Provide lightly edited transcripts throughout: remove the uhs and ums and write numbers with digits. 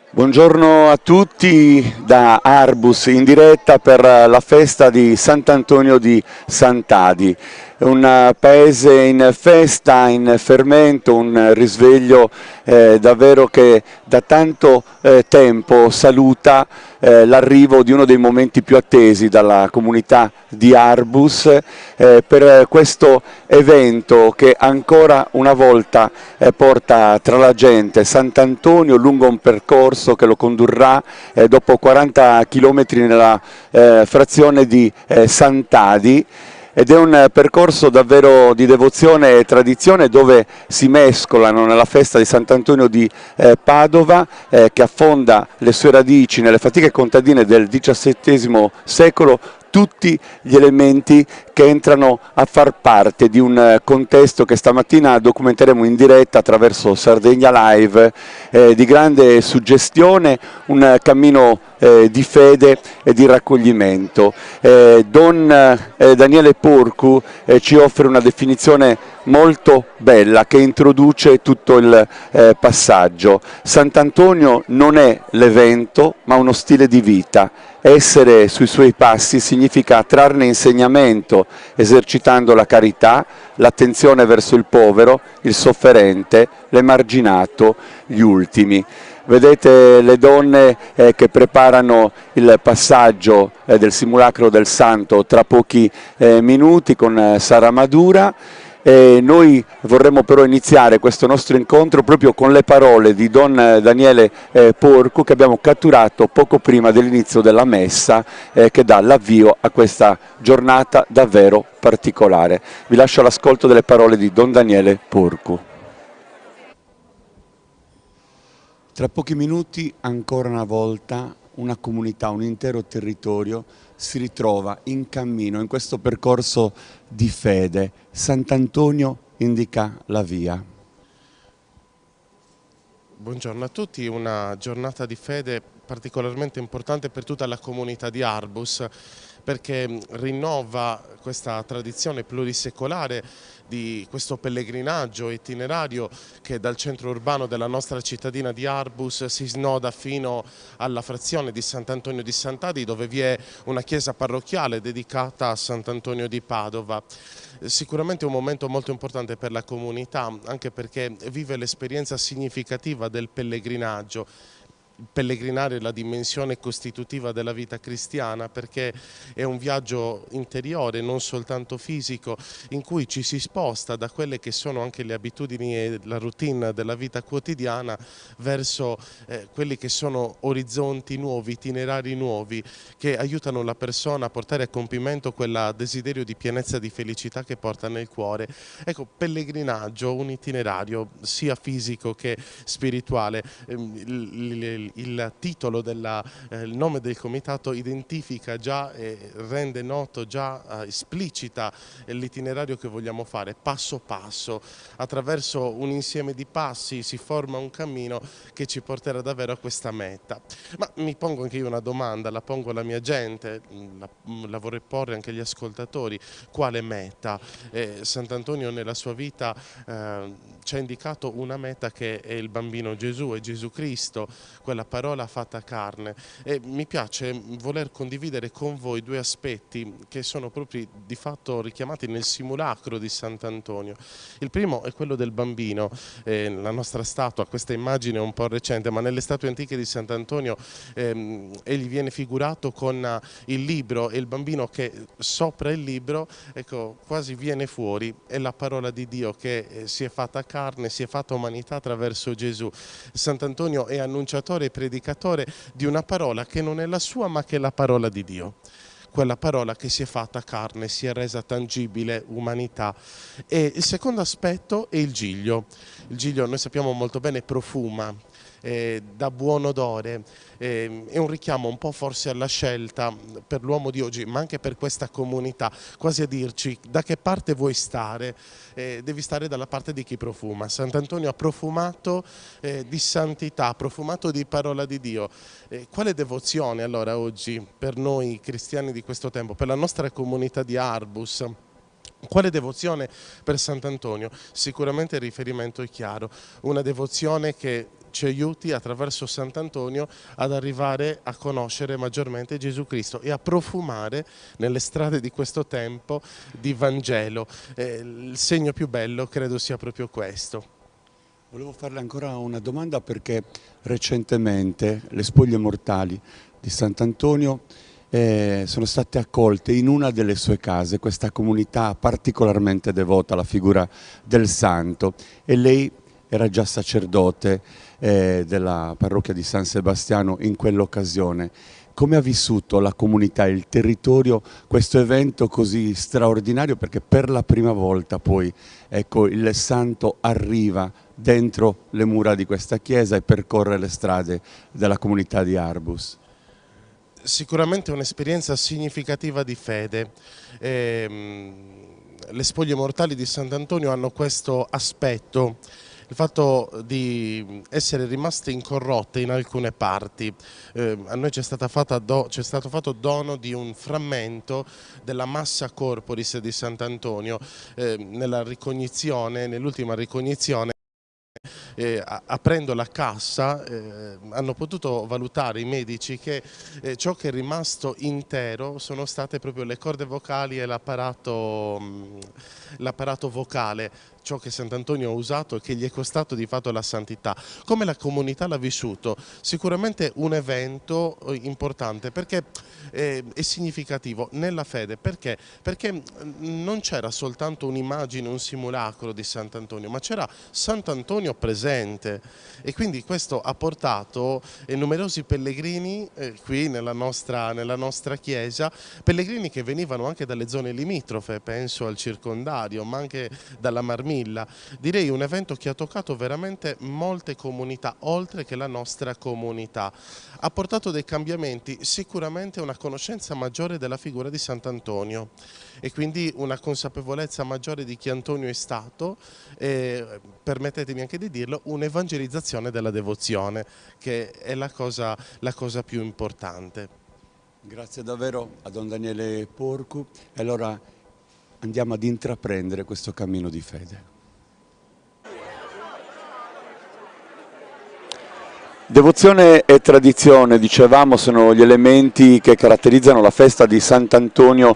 Buongiorno a tutti da Arbus in diretta per la festa di Sant'Antonio di Sant'Adi. È un paese in festa, in fermento, un risveglio davvero che da tanto tempo saluta l'arrivo di uno dei momenti più attesi dalla comunità di Arbus per questo evento che ancora una volta porta tra la gente Sant'Antonio lungo un percorso che lo condurrà dopo 40 chilometri nella frazione di Sant'Adi. Ed è un percorso davvero di devozione e tradizione dove si mescolano nella festa di Sant'Antonio di Padova che affonda le sue radici nelle fatiche contadine del XVII secolo tutti gli elementi che entrano a far parte di un contesto che stamattina documenteremo in diretta attraverso Sardegna Live di grande suggestione, un cammino di fede e di raccoglimento. Don Daniele Porcu ci offre una definizione molto bella che introduce tutto il passaggio. Sant'Antonio non è l'evento ma uno stile di vita. Essere sui suoi passi significa trarne insegnamento esercitando la carità, l'attenzione verso il povero, il sofferente, l'emarginato, gli ultimi. Vedete le donne che preparano il passaggio del simulacro del santo tra pochi minuti con Sara Madura. Noi vorremmo però iniziare questo nostro incontro proprio con le parole di Don Daniele Porcu che abbiamo catturato poco prima dell'inizio della messa che dà l'avvio a questa giornata davvero particolare. Vi lascio all'ascolto delle parole di Don Daniele Porcu. Tra pochi minuti, ancora una volta, una comunità, un intero territorio si ritrova in cammino in questo percorso di fede. Sant'Antonio indica la via. Buongiorno a tutti, una giornata di fede particolarmente importante per tutta la comunità di Arbus perché rinnova questa tradizione plurisecolare di questo pellegrinaggio itinerario che dal centro urbano della nostra cittadina di Arbus si snoda fino alla frazione di Sant'Antonio di Sant'Adi dove vi è una chiesa parrocchiale dedicata a Sant'Antonio di Padova. Sicuramente un momento molto importante per la comunità anche perché vive l'esperienza significativa del pellegrinaggio. Pellegrinare la dimensione costitutiva della vita cristiana perché è un viaggio interiore, non soltanto fisico, in cui ci si sposta da quelle che sono anche le abitudini e la routine della vita quotidiana verso quelli che sono orizzonti nuovi, itinerari nuovi che aiutano la persona a portare a compimento quel desiderio di pienezza e di felicità che porta nel cuore. Ecco, pellegrinaggio, un itinerario sia fisico che spirituale. Il titolo il nome del comitato identifica già e rende noto, già esplicita l'itinerario che vogliamo fare passo passo. Attraverso un insieme di passi si forma un cammino che ci porterà davvero a questa meta. Ma mi pongo anche io una domanda, la pongo alla mia gente, la vorrei porre anche agli ascoltatori. Quale meta? Sant'Antonio nella sua vita ci ha indicato una meta che è il bambino Gesù, è Gesù Cristo, quella parola fatta carne, e mi piace voler condividere con voi due aspetti che sono proprio di fatto richiamati nel simulacro di Sant'Antonio. Il primo è quello del bambino, la nostra statua, questa immagine è un po' recente, ma nelle statue antiche di Sant'Antonio egli viene figurato con il libro e il bambino che sopra il libro, ecco, quasi viene fuori, è la parola di Dio che si è fatta carne, si è fatta umanità attraverso Gesù. Sant'Antonio è annunciatore e predicatore di una parola che non è la sua ma che è la parola di Dio. Quella parola che si è fatta carne, si è resa tangibile, umanità. E il secondo aspetto è il giglio. Il giglio, noi sappiamo molto bene, profuma, dà buon odore, è un richiamo un po' forse alla scelta per l'uomo di oggi, ma anche per questa comunità, quasi a dirci da che parte vuoi stare, devi stare dalla parte di chi profuma. Sant'Antonio ha profumato di santità, ha profumato di parola di Dio. Quale devozione allora oggi per noi cristiani di questo tempo, per la nostra comunità di Arbus? Quale devozione per Sant'Antonio? Sicuramente il riferimento è chiaro, una devozione che ci aiuti attraverso Sant'Antonio ad arrivare a conoscere maggiormente Gesù Cristo e a profumare nelle strade di questo tempo di Vangelo. Il segno più bello credo sia proprio questo. Volevo farle ancora una domanda perché recentemente le spoglie mortali di Sant'Antonio sono state accolte in una delle sue case, questa comunità particolarmente devota alla figura del santo, e lei era già sacerdote della parrocchia di San Sebastiano in quell'occasione. Come ha vissuto la comunità, il territorio, questo evento così straordinario, perché per la prima volta poi ecco, il santo arriva dentro le mura di questa chiesa e percorre le strade della comunità di Arbus? Sicuramente un'esperienza significativa di fede. Le spoglie mortali di Sant'Antonio hanno questo aspetto, il fatto di essere rimaste incorrotte in alcune parti. A noi c'è stato fatto dono di un frammento della massa corporis di Sant'Antonio. Nell'ultima ricognizione, aprendo la cassa hanno potuto valutare i medici che ciò che è rimasto intero sono state proprio le corde vocali e l'apparato vocale, ciò che Sant'Antonio ha usato e che gli è costato di fatto la santità. Come la comunità l'ha vissuto? Sicuramente un evento importante perché è significativo nella fede. Perché? Perché non c'era soltanto un'immagine, un simulacro di Sant'Antonio, ma c'era Sant'Antonio presente, e quindi questo ha portato numerosi pellegrini qui nella nostra chiesa, pellegrini che venivano anche dalle zone limitrofe, penso al circondario, ma anche dalla Marmilla. Direi un evento che ha toccato veramente molte comunità, oltre che la nostra comunità. Ha portato dei cambiamenti, sicuramente una conoscenza maggiore della figura di Sant'Antonio e quindi una consapevolezza maggiore di chi Antonio è stato e, permettetemi anche di dirlo, un'evangelizzazione della devozione, che è la cosa più importante. Grazie davvero a Don Daniele Porcu, e allora andiamo ad intraprendere questo cammino di fede. Devozione e tradizione, dicevamo, sono gli elementi che caratterizzano la festa di Sant'Antonio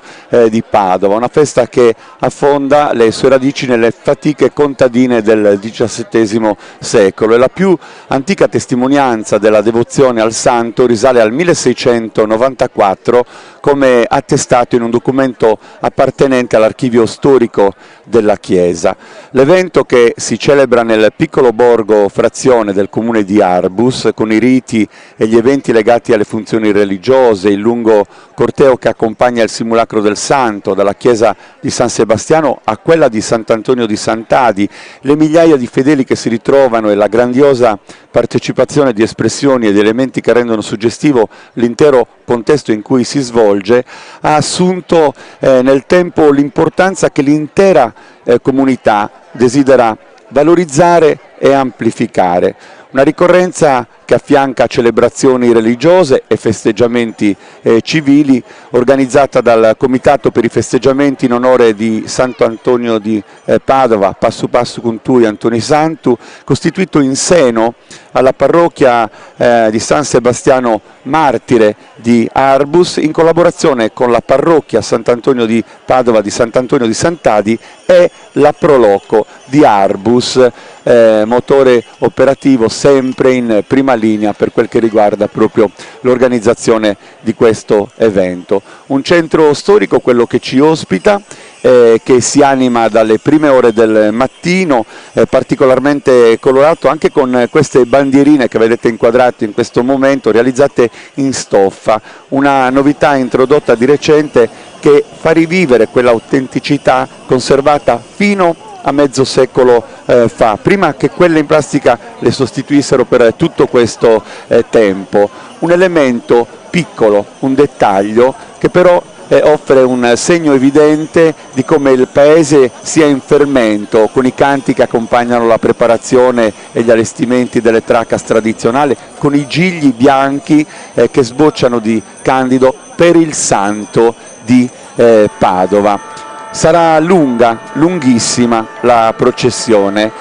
di Padova, una festa che affonda le sue radici nelle fatiche contadine del XVII secolo, e la più antica testimonianza della devozione al santo risale al 1694, come attestato in un documento appartenente all'archivio storico della Chiesa. L'evento, che si celebra nel piccolo borgo frazione del comune di Arbus, con i riti e gli eventi legati alle funzioni religiose, il lungo corteo che accompagna il simulacro del santo, dalla chiesa di San Sebastiano a quella di Sant'Antonio di Sant'Adi, le migliaia di fedeli che si ritrovano e la grandiosa partecipazione di espressioni ed elementi che rendono suggestivo l'intero contesto in cui si svolge, ha assunto nel tempo l'importanza che l'intera comunità desidera valorizzare e amplificare. Una ricorrenza che affianca celebrazioni religiose e festeggiamenti civili, organizzata dal Comitato per i festeggiamenti in onore di Sant'Antonio di Padova, Passu Passu Cuntui Antoni Santu, costituito in seno alla parrocchia di San Sebastiano Martire di Arbus, in collaborazione con la parrocchia Sant'Antonio di Padova di Sant'Antonio di Sant'Adi e la Proloco di Arbus, motore operativo sempre in prima linea per quel che riguarda proprio l'organizzazione di questo evento. Un centro storico, quello che ci ospita, che si anima dalle prime ore del mattino, particolarmente colorato anche con queste bandierine che vedete inquadrate in questo momento, realizzate in stoffa, una novità introdotta di recente che fa rivivere quell'autenticità conservata fino a mezzo secolo fa, prima che quelle in plastica le sostituissero per tutto questo tempo. Un elemento piccolo, un dettaglio che però offre un segno evidente di come il paese sia in fermento, con i canti che accompagnano la preparazione e gli allestimenti delle tracas tradizionali, con i gigli bianchi che sbocciano di candido per il santo di Padova. Sarà lunga, lunghissima la processione,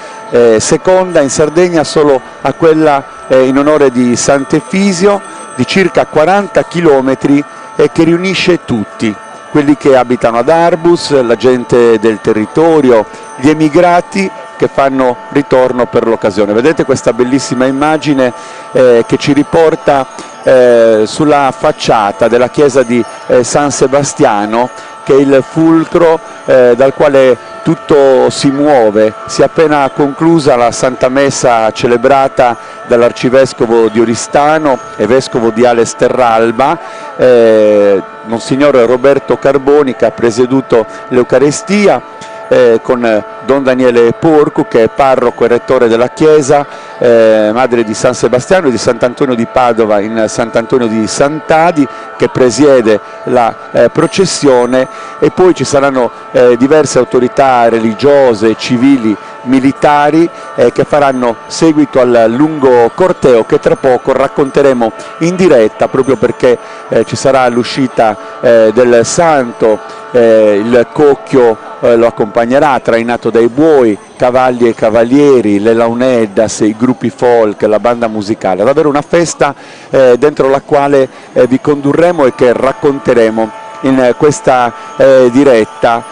seconda in Sardegna solo a quella in onore di Sant'Efisio, di circa 40 chilometri e che riunisce tutti, quelli che abitano ad Arbus, la gente del territorio, gli emigrati che fanno ritorno per l'occasione. Vedete questa bellissima immagine che ci riporta sulla facciata della chiesa di San Sebastiano, che è il fulcro dal quale tutto si muove. Si è appena conclusa la Santa Messa celebrata dall'Arcivescovo di Oristano e Vescovo di Ales Terralba, Monsignor Roberto Carboni, che ha presieduto l'Eucarestia, con Don Daniele Porcu, che è parroco e rettore della chiesa madre di San Sebastiano e di Sant'Antonio di Padova in Sant'Antonio di Sant'Adi, che presiede la processione, e poi ci saranno diverse autorità religiose, civili, militari che faranno seguito al lungo corteo che tra poco racconteremo in diretta, proprio perché ci sarà l'uscita del santo, il cocchio lo accompagnerà trainato dai buoi, cavalli e cavalieri, le launeddas, i gruppi folk, la banda musicale. Davvero una festa dentro la quale vi condurremo e che racconteremo in questa diretta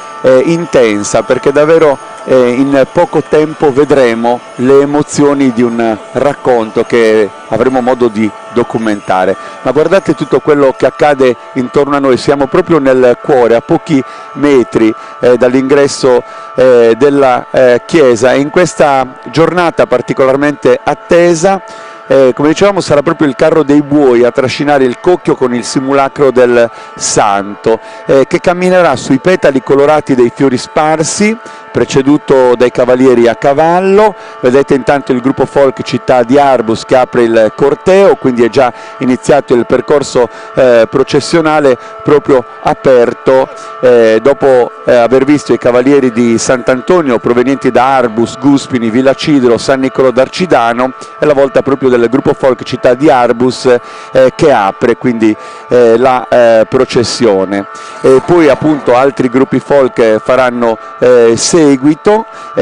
intensa, perché davvero in poco tempo vedremo le emozioni di un racconto che avremo modo di documentare. Ma guardate tutto quello che accade intorno a noi, siamo proprio nel cuore, a pochi metri dall'ingresso della chiesa, e in questa giornata particolarmente attesa, come dicevamo, sarà proprio il carro dei buoi a trascinare il cocchio con il simulacro del santo, che camminerà sui petali colorati dei fiori sparsi, preceduto dai cavalieri a cavallo. Vedete intanto il gruppo folk Città di Arbus che apre il corteo, quindi è già iniziato il percorso processionale proprio aperto, dopo aver visto i cavalieri di Sant'Antonio provenienti da Arbus, Guspini, Villa Cidro, San Niccolò d'Arcidano. È la volta proprio del gruppo folk Città di Arbus che apre quindi la processione, e poi appunto altri gruppi folk faranno seguito,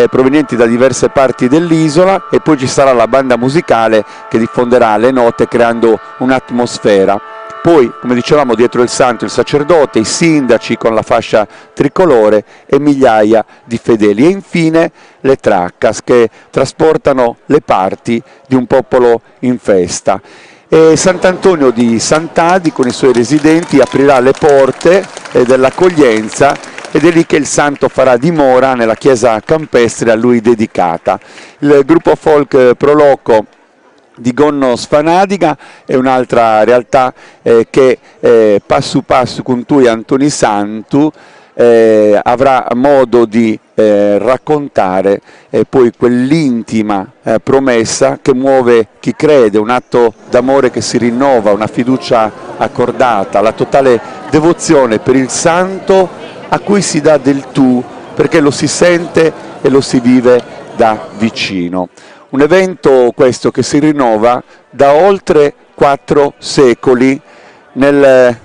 provenienti da diverse parti dell'isola, e poi ci sarà la banda musicale che diffonderà le note creando un'atmosfera. Poi, come dicevamo, dietro il santo il sacerdote, i sindaci con la fascia tricolore e migliaia di fedeli, e infine le traccas che trasportano le parti di un popolo in festa. E Sant'Antonio di Sant'Adi con i suoi residenti aprirà le porte dell'accoglienza, ed è lì che il santo farà dimora nella chiesa campestre a lui dedicata. Il gruppo folk Proloco di Gonno Sfanadiga è un'altra realtà che passo passo con tui Antoni Santu avrà modo di raccontare poi quell'intima promessa che muove chi crede, un atto d'amore che si rinnova, una fiducia accordata, la totale devozione per il santo a cui si dà del tu, perché lo si sente e lo si vive da vicino. Un evento questo che si rinnova da oltre 4 secoli nel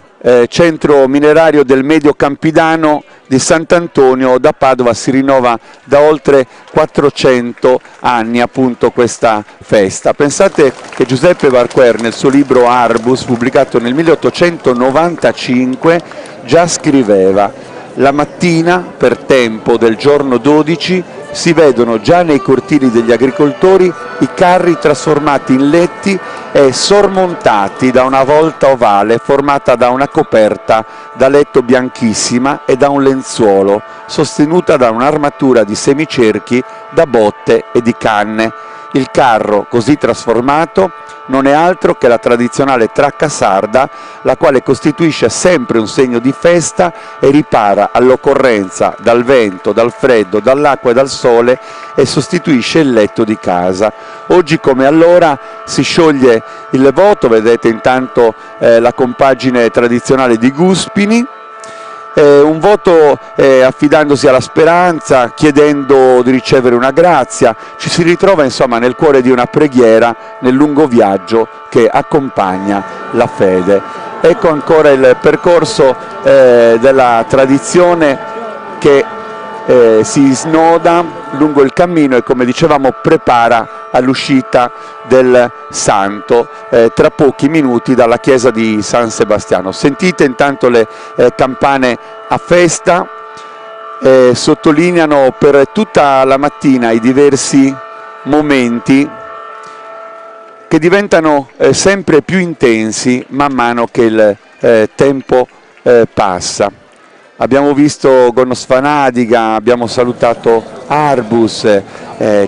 centro minerario del Medio Campidano di Sant'Antonio. Da Padova si rinnova da oltre 400 anni appunto questa festa. Pensate che Giuseppe Varquer nel suo libro Arbus, pubblicato nel 1895, già scriveva: la mattina, per tempo del giorno 12, si vedono già nei cortili degli agricoltori i carri trasformati in letti e sormontati da una volta ovale formata da una coperta da letto bianchissima e da un lenzuolo, sostenuta da un'armatura di semicerchi da botte e di canne. Il carro, così trasformato, non è altro che la tradizionale tracca sarda, la quale costituisce sempre un segno di festa e ripara all'occorrenza dal vento, dal freddo, dall'acqua e dal sole, e sostituisce il letto di casa. Oggi come allora si scioglie il voto, vedete intanto la compagine tradizionale di Guspini, un voto affidandosi alla speranza, chiedendo di ricevere una grazia. Ci si ritrova insomma nel cuore di una preghiera, nel lungo viaggio che accompagna la fede. Ecco ancora il percorso della tradizione che si snoda lungo il cammino e, come dicevamo, prepara all'uscita del santo tra pochi minuti dalla chiesa di San Sebastiano. Sentite intanto le campane a festa, sottolineano per tutta la mattina i diversi momenti che diventano sempre più intensi man mano che il tempo passa. Abbiamo visto Gornos Vanadiga, abbiamo salutato Arbus,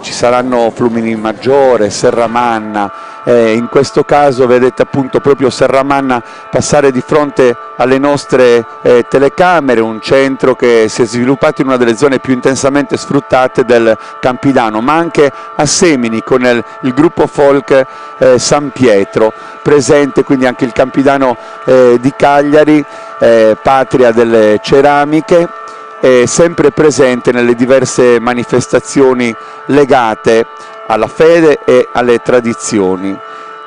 ci saranno Flumini Maggiore, Serramanna, in questo caso vedete appunto proprio Serramanna passare di fronte alle nostre telecamere, un centro che si è sviluppato in una delle zone più intensamente sfruttate del Campidano, ma anche a Semini con il gruppo folk San Pietro, presente quindi anche il Campidano di Cagliari, patria delle ceramiche, sempre presente nelle diverse manifestazioni legate alla fede e alle tradizioni.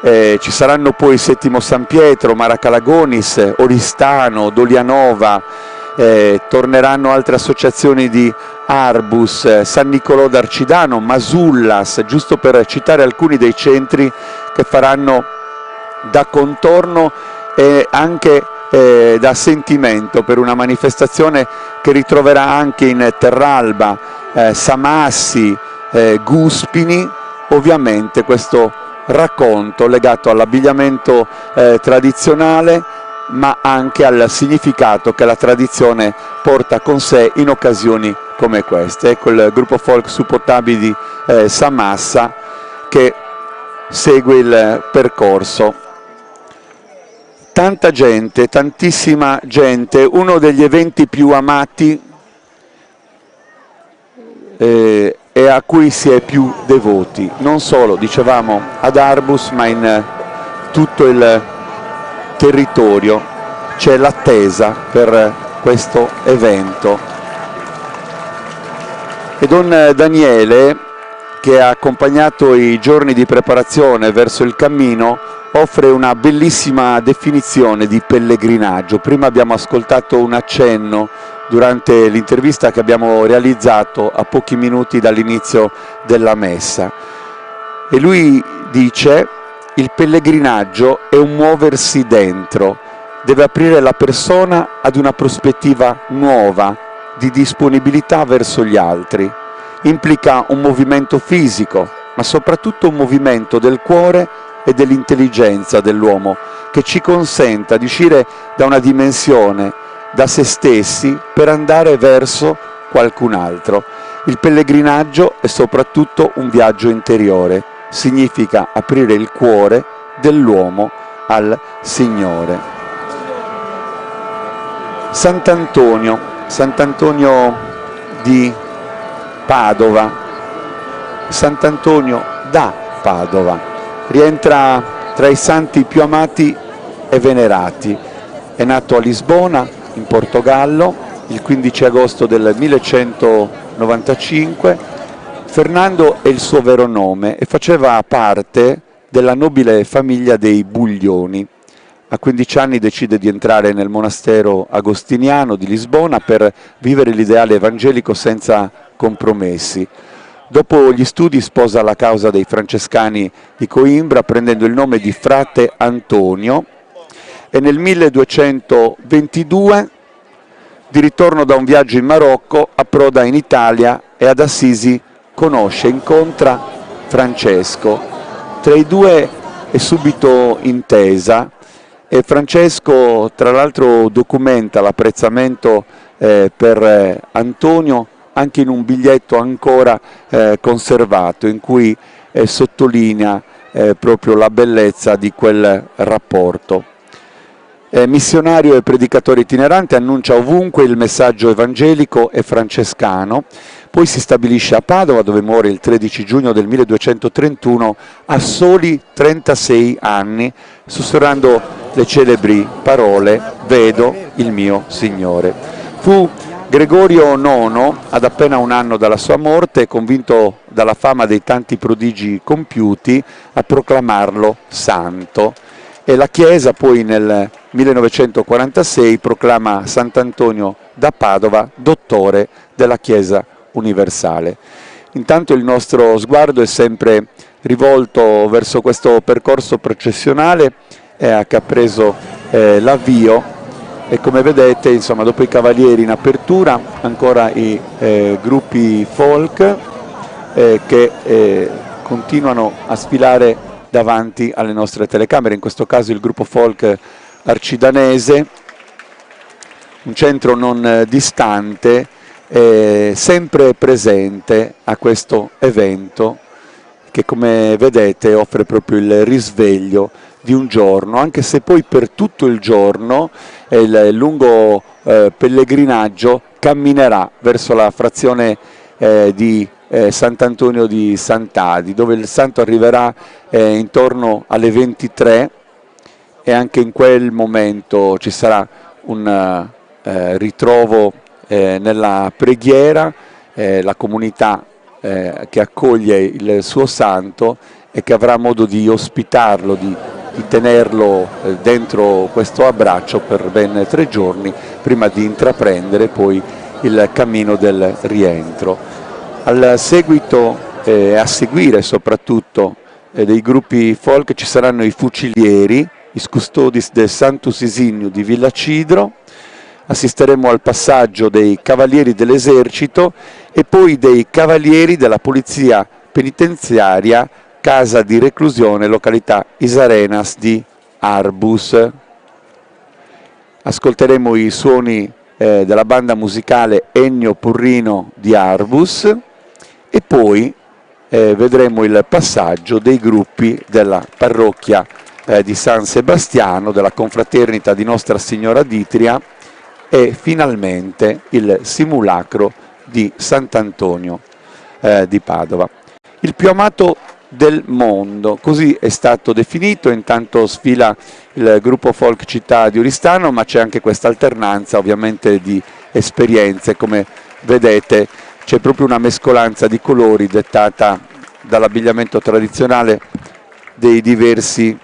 Ci saranno poi Settimo San Pietro, Maracalagonis, Oristano, Dolianova, torneranno altre associazioni di Arbus, San Nicolò d'Arcidano, Masullas, giusto per citare alcuni dei centri che faranno da contorno e anche da sentimento per una manifestazione che ritroverà anche in Terralba, Samassi, Guspini, ovviamente questo racconto legato all'abbigliamento tradizionale, ma anche al significato che la tradizione porta con sé in occasioni come queste. Ecco il gruppo folk Supportabili di Samassa che segue il percorso. Tanta gente, tantissima gente, uno degli eventi più amati e a cui si è più devoti, non solo, dicevamo, ad Arbus, ma in tutto il territorio. C'è l'attesa per questo evento. E Don Daniele, che ha accompagnato i giorni di preparazione verso il cammino, offre una bellissima definizione di pellegrinaggio. Prima abbiamo ascoltato un accenno durante l'intervista che abbiamo realizzato a pochi minuti dall'inizio della messa. E lui dice: il pellegrinaggio è un muoversi dentro, deve aprire la persona ad una prospettiva nuova di disponibilità verso gli altri. Implica un movimento fisico, ma soprattutto un movimento del cuore e dell'intelligenza dell'uomo che ci consenta di uscire da una dimensione, da se stessi, per andare verso qualcun altro. Il pellegrinaggio è soprattutto un viaggio interiore, significa aprire il cuore dell'uomo al Signore. Sant'Antonio di Padova, Sant'Antonio da Padova, rientra tra i santi più amati e venerati. È nato a Lisbona, in Portogallo, il 15 agosto del 1195. Fernando è il suo vero nome e faceva parte della nobile famiglia dei Buglioni. A 15 anni decide di entrare nel monastero agostiniano di Lisbona per vivere l'ideale evangelico senza compromessi. Dopo gli studi sposa la causa dei francescani di Coimbra, prendendo il nome di frate Antonio, e nel 1222, di ritorno da un viaggio in Marocco, approda in Italia e ad Assisi incontra Francesco. Tra i due è subito intesa e Francesco, tra l'altro, documenta l'apprezzamento per Antonio anche in un biglietto ancora conservato, in cui sottolinea proprio la bellezza di quel rapporto. Missionario e predicatore itinerante, annuncia ovunque il messaggio evangelico e francescano, poi si stabilisce a Padova, dove muore il 13 giugno del 1231 a soli 36 anni, sussurrando le celebri parole: vedo il mio Signore. Fu Gregorio IX, ad appena un anno dalla sua morte, convinto dalla fama dei tanti prodigi compiuti, a proclamarlo santo. E la Chiesa poi nel 1946 proclama Sant'Antonio da Padova, dottore della Chiesa universale. Intanto il nostro sguardo è sempre rivolto verso questo percorso processionale che ha preso l'avvio, e come vedete, insomma, dopo i cavalieri in apertura ancora i gruppi folk che continuano a sfilare davanti alle nostre telecamere, in questo caso il gruppo folk arcidanese, un centro non distante, sempre presente a questo evento che, come vedete, offre proprio il risveglio di un giorno, anche se poi per tutto il giorno il lungo pellegrinaggio camminerà verso la frazione di Sant'Antonio di Sant'Adi, dove il santo arriverà intorno alle 23, e anche in quel momento ci sarà un ritrovo nella preghiera, la comunità che accoglie il suo santo e che avrà modo di ospitarlo, di tenerlo dentro questo abbraccio per ben 3 giorni prima di intraprendere poi il cammino del rientro. Al seguito a seguire soprattutto dei gruppi folk ci saranno i fucilieri, i custodis del Sanctus Isignium di Villa Cidro. Assisteremo al passaggio dei cavalieri dell'esercito e poi dei cavalieri della polizia penitenziaria, casa di reclusione, località Isarenas di Arbus. Ascolteremo i suoni della banda musicale Ennio Purrino di Arbus e poi vedremo il passaggio dei gruppi della parrocchia di San Sebastiano, della confraternita di Nostra Signora d'Itria, e finalmente il simulacro di Sant'Antonio di Padova. Il più amato del mondo, così è stato definito. Intanto sfila il gruppo folk Città di Oristano, ma c'è anche questa alternanza ovviamente di esperienze. Come vedete c'è proprio una mescolanza di colori dettata dall'abbigliamento tradizionale dei diversi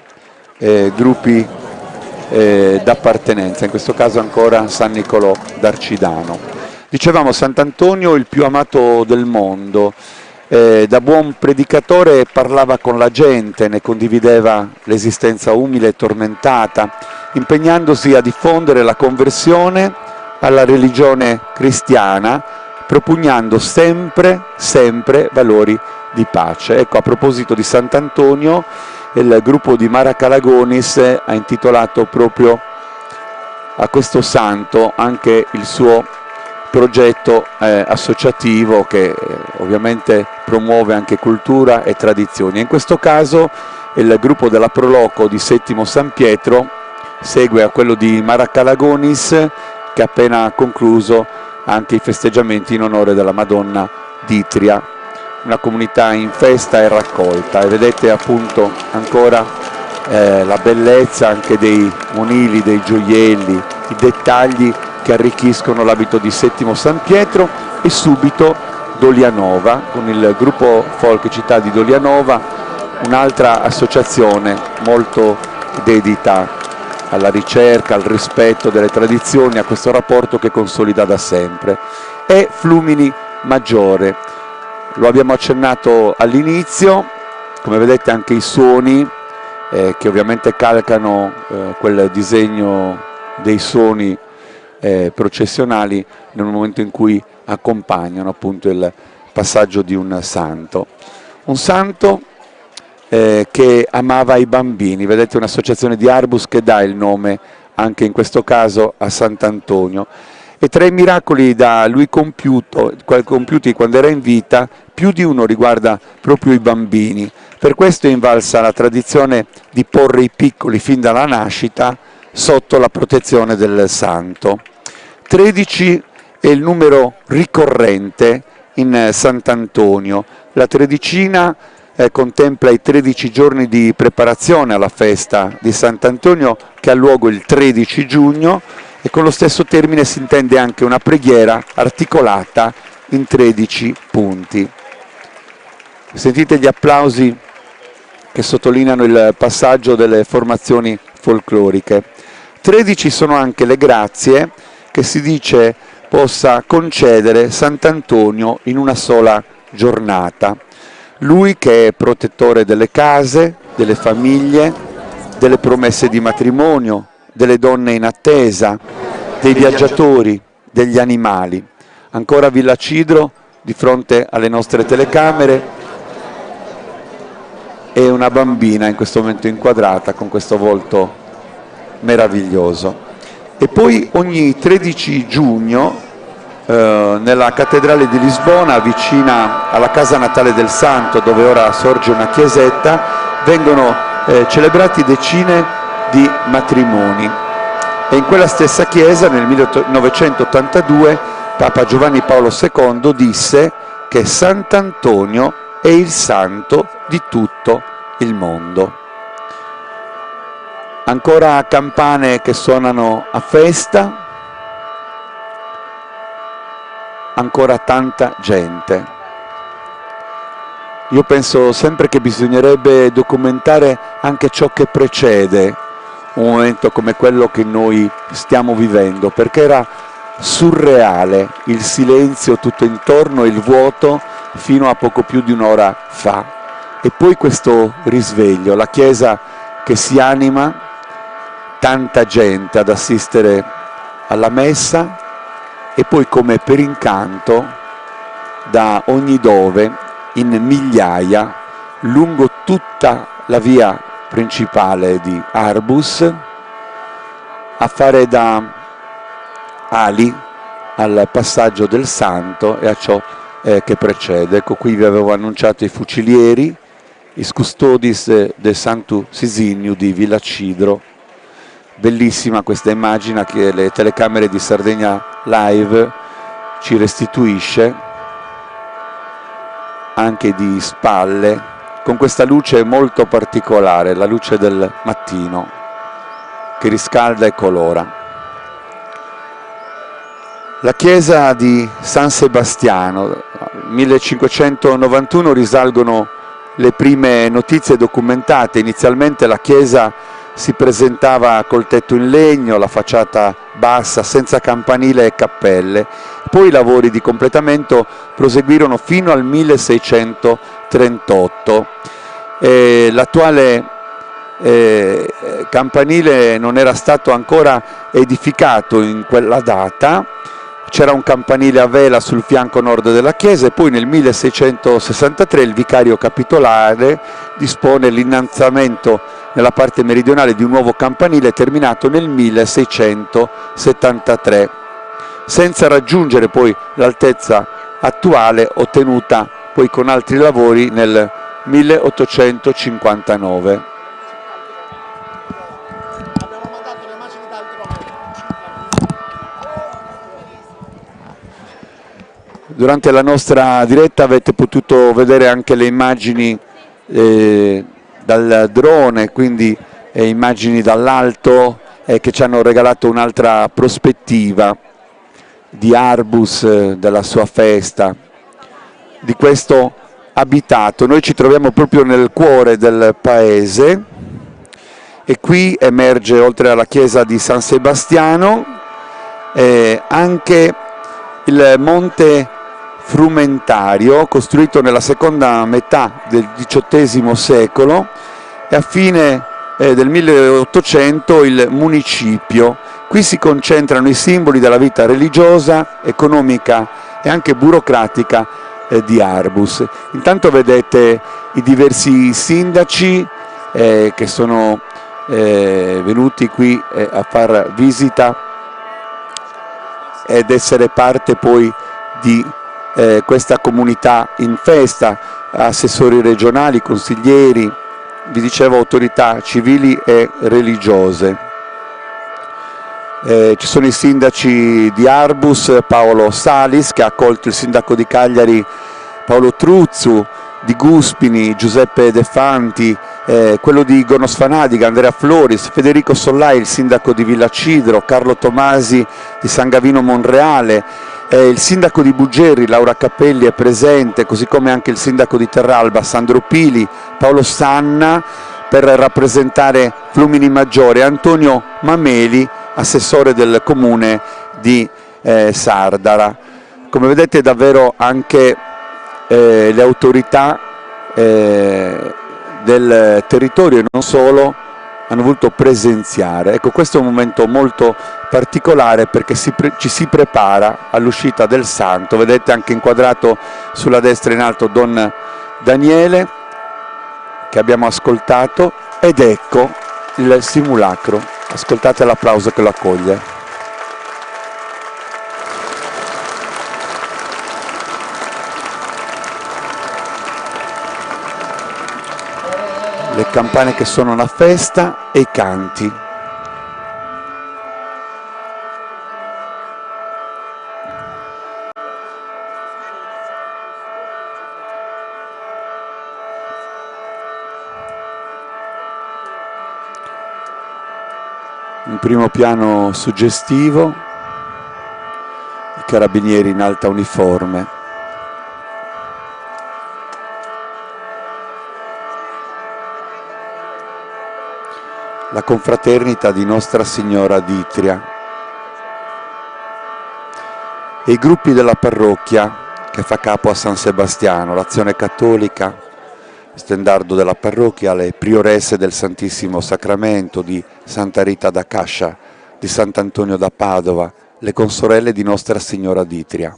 gruppi d'appartenenza, in questo caso ancora San Niccolò d'Arcidano. Dicevamo Sant'Antonio, il più amato del mondo. Da buon predicatore parlava con la gente, ne condivideva l'esistenza umile e tormentata, impegnandosi a diffondere la conversione alla religione cristiana, propugnando sempre valori di pace. Ecco, a proposito di Sant'Antonio, il gruppo di Mara Calagonis ha intitolato proprio a questo santo anche il suo progetto associativo che ovviamente promuove anche cultura e tradizioni. In questo caso il gruppo della Proloco di Settimo San Pietro segue a quello di Mara Calagonis, che ha appena concluso anche i festeggiamenti in onore della Madonna d'Itria, una comunità in festa e raccolta, e vedete appunto ancora la bellezza anche dei monili, dei gioielli, i dettagli che arricchiscono l'abito di Settimo San Pietro. E subito Dolianova, con il gruppo folk Città di Dolianova, un'altra associazione molto dedita alla ricerca, al rispetto delle tradizioni, a questo rapporto che consolida da sempre. E Flumini Maggiore, lo abbiamo accennato all'inizio, come vedete anche i suoni che ovviamente calcano quel disegno dei suoni processionali nel momento in cui accompagnano appunto il passaggio di un santo. Un santo che amava i bambini. Vedete un'associazione di Arbus che dà il nome anche in questo caso a Sant'Antonio. E tra i miracoli da lui compiuti quando era in vita, più di uno riguarda proprio i bambini. Per questo è invalsa la tradizione di porre i piccoli fin dalla nascita sotto la protezione del santo. 13 è il numero ricorrente in Sant'Antonio. La tredicina contempla i 13 giorni di preparazione alla festa di Sant'Antonio, che ha luogo il 13 giugno, e con lo stesso termine si intende anche una preghiera articolata in 13 punti. Sentite gli applausi che sottolineano il passaggio delle formazioni folcloriche. 13 sono anche le grazie che si dice possa concedere Sant'Antonio in una sola giornata. Lui che è protettore delle case, delle famiglie, delle promesse di matrimonio, delle donne in attesa, dei viaggiatori, degli animali. Ancora Villa Cidro di fronte alle nostre telecamere e una bambina in questo momento inquadrata con questo volto meraviglioso. E poi ogni 13 giugno nella cattedrale di Lisbona, vicina alla casa natale del Santo, dove ora sorge una chiesetta, vengono celebrati decine di matrimoni. E in quella stessa chiesa nel 1982 Papa Giovanni Paolo II disse che Sant'Antonio è il santo di tutto il mondo. Ancora campane che suonano a festa, ancora tanta gente. Io penso sempre che bisognerebbe documentare anche ciò che precede un momento come quello che noi stiamo vivendo, perché era surreale il silenzio tutto intorno, il vuoto fino a poco più di un'ora fa. E poi questo risveglio, la chiesa che si anima, tanta gente ad assistere alla messa, e poi come per incanto da ogni dove in migliaia lungo tutta la via principale di Arbus a fare da ali al passaggio del Santo e a ciò che precede. Ecco, qui vi avevo annunciato i fucilieri, i custodis del Sanctus Sisignium di Villa Cidro. Bellissima questa immagine che le telecamere di Sardegna Live ci restituisce, anche di spalle, con questa luce molto particolare, la luce del mattino, che riscalda e colora. La chiesa di San Sebastiano, 1591 risalgono le prime notizie documentate. Inizialmente la chiesa si presentava col tetto in legno, la facciata bassa, senza campanile e cappelle. Poi i lavori di completamento proseguirono fino al 1638. L'attuale campanile non era stato ancora edificato in quella data. C'era un campanile a vela sul fianco nord della chiesa e poi nel 1663 il vicario capitolare dispone l'innalzamento nella parte meridionale di un nuovo campanile terminato nel 1673, senza raggiungere poi l'altezza attuale ottenuta poi con altri lavori nel 1859. Durante la nostra diretta avete potuto vedere anche le immagini dal drone, quindi immagini dall'alto che ci hanno regalato un'altra prospettiva di Arbus, della sua festa, di questo abitato. Noi ci troviamo proprio nel cuore del paese e qui emerge, oltre alla chiesa di San Sebastiano, anche il monte Frumentario, costruito nella seconda metà del XVIII secolo, e a fine del 1800 il municipio. Qui si concentrano i simboli della vita religiosa, economica e anche burocratica di Arbus. Intanto vedete i diversi sindaci che sono venuti qui a far visita ed essere parte poi di questa comunità in festa, assessori regionali, consiglieri, vi dicevo autorità civili e religiose. Ci sono i sindaci di Arbus, Paolo Salis, che ha accolto il sindaco di Cagliari Paolo Truzzu, di Guspini, Giuseppe De Fanti, quello di Gornos Fanadiga, Andrea Floris, Federico Sollai, il sindaco di Villa Cidro, Carlo Tomasi di San Gavino Monreale, il sindaco di Buggerri, Laura Cappelli, è presente, così come anche il sindaco di Terralba, Sandro Pili, Paolo Sanna, per rappresentare Flumini Maggiore, Antonio Mameli, assessore del comune di Sardara. Come vedete davvero anche le autorità del territorio e non solo hanno voluto presenziare. Ecco, questo è un momento molto particolare perché ci si prepara all'uscita del santo. Vedete anche inquadrato sulla destra in alto Don Daniele che abbiamo ascoltato, ed ecco il simulacro. Ascoltate l'applauso che lo accoglie. Le campane che sono una festa e i canti. Un primo piano suggestivo, i carabinieri in alta uniforme. La confraternita di Nostra Signora d'Itria e i gruppi della parrocchia che fa capo a San Sebastiano, l'Azione Cattolica, stendardo della parrocchia, le prioresse del Santissimo Sacramento, di Santa Rita da Cascia, di Sant'Antonio da Padova, le consorelle di Nostra Signora d'Itria.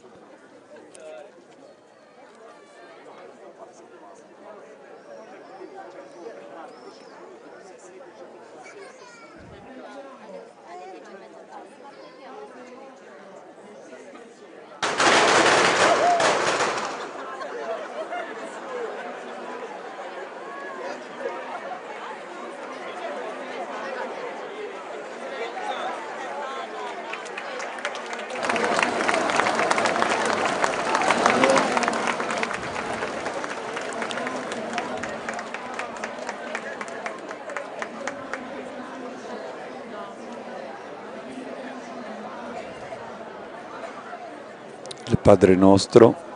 Il Padre Nostro.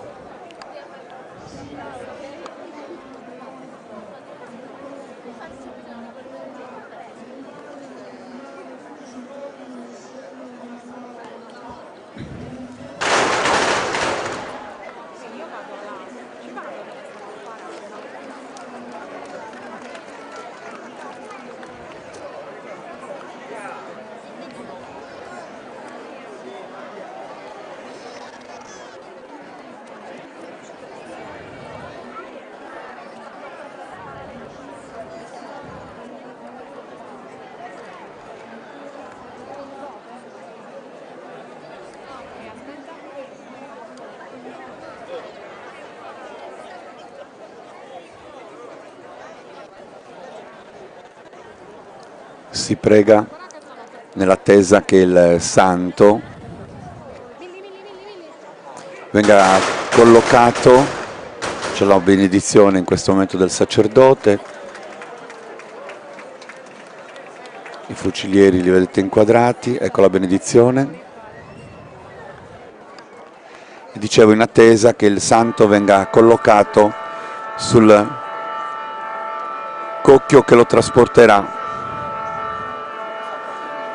Si prega nell'attesa che il santo venga collocato. C'è la benedizione in questo momento del sacerdote. I fucilieri li vedete inquadrati, ecco la benedizione. E dicevo, in attesa che il santo venga collocato sul cocchio che lo trasporterà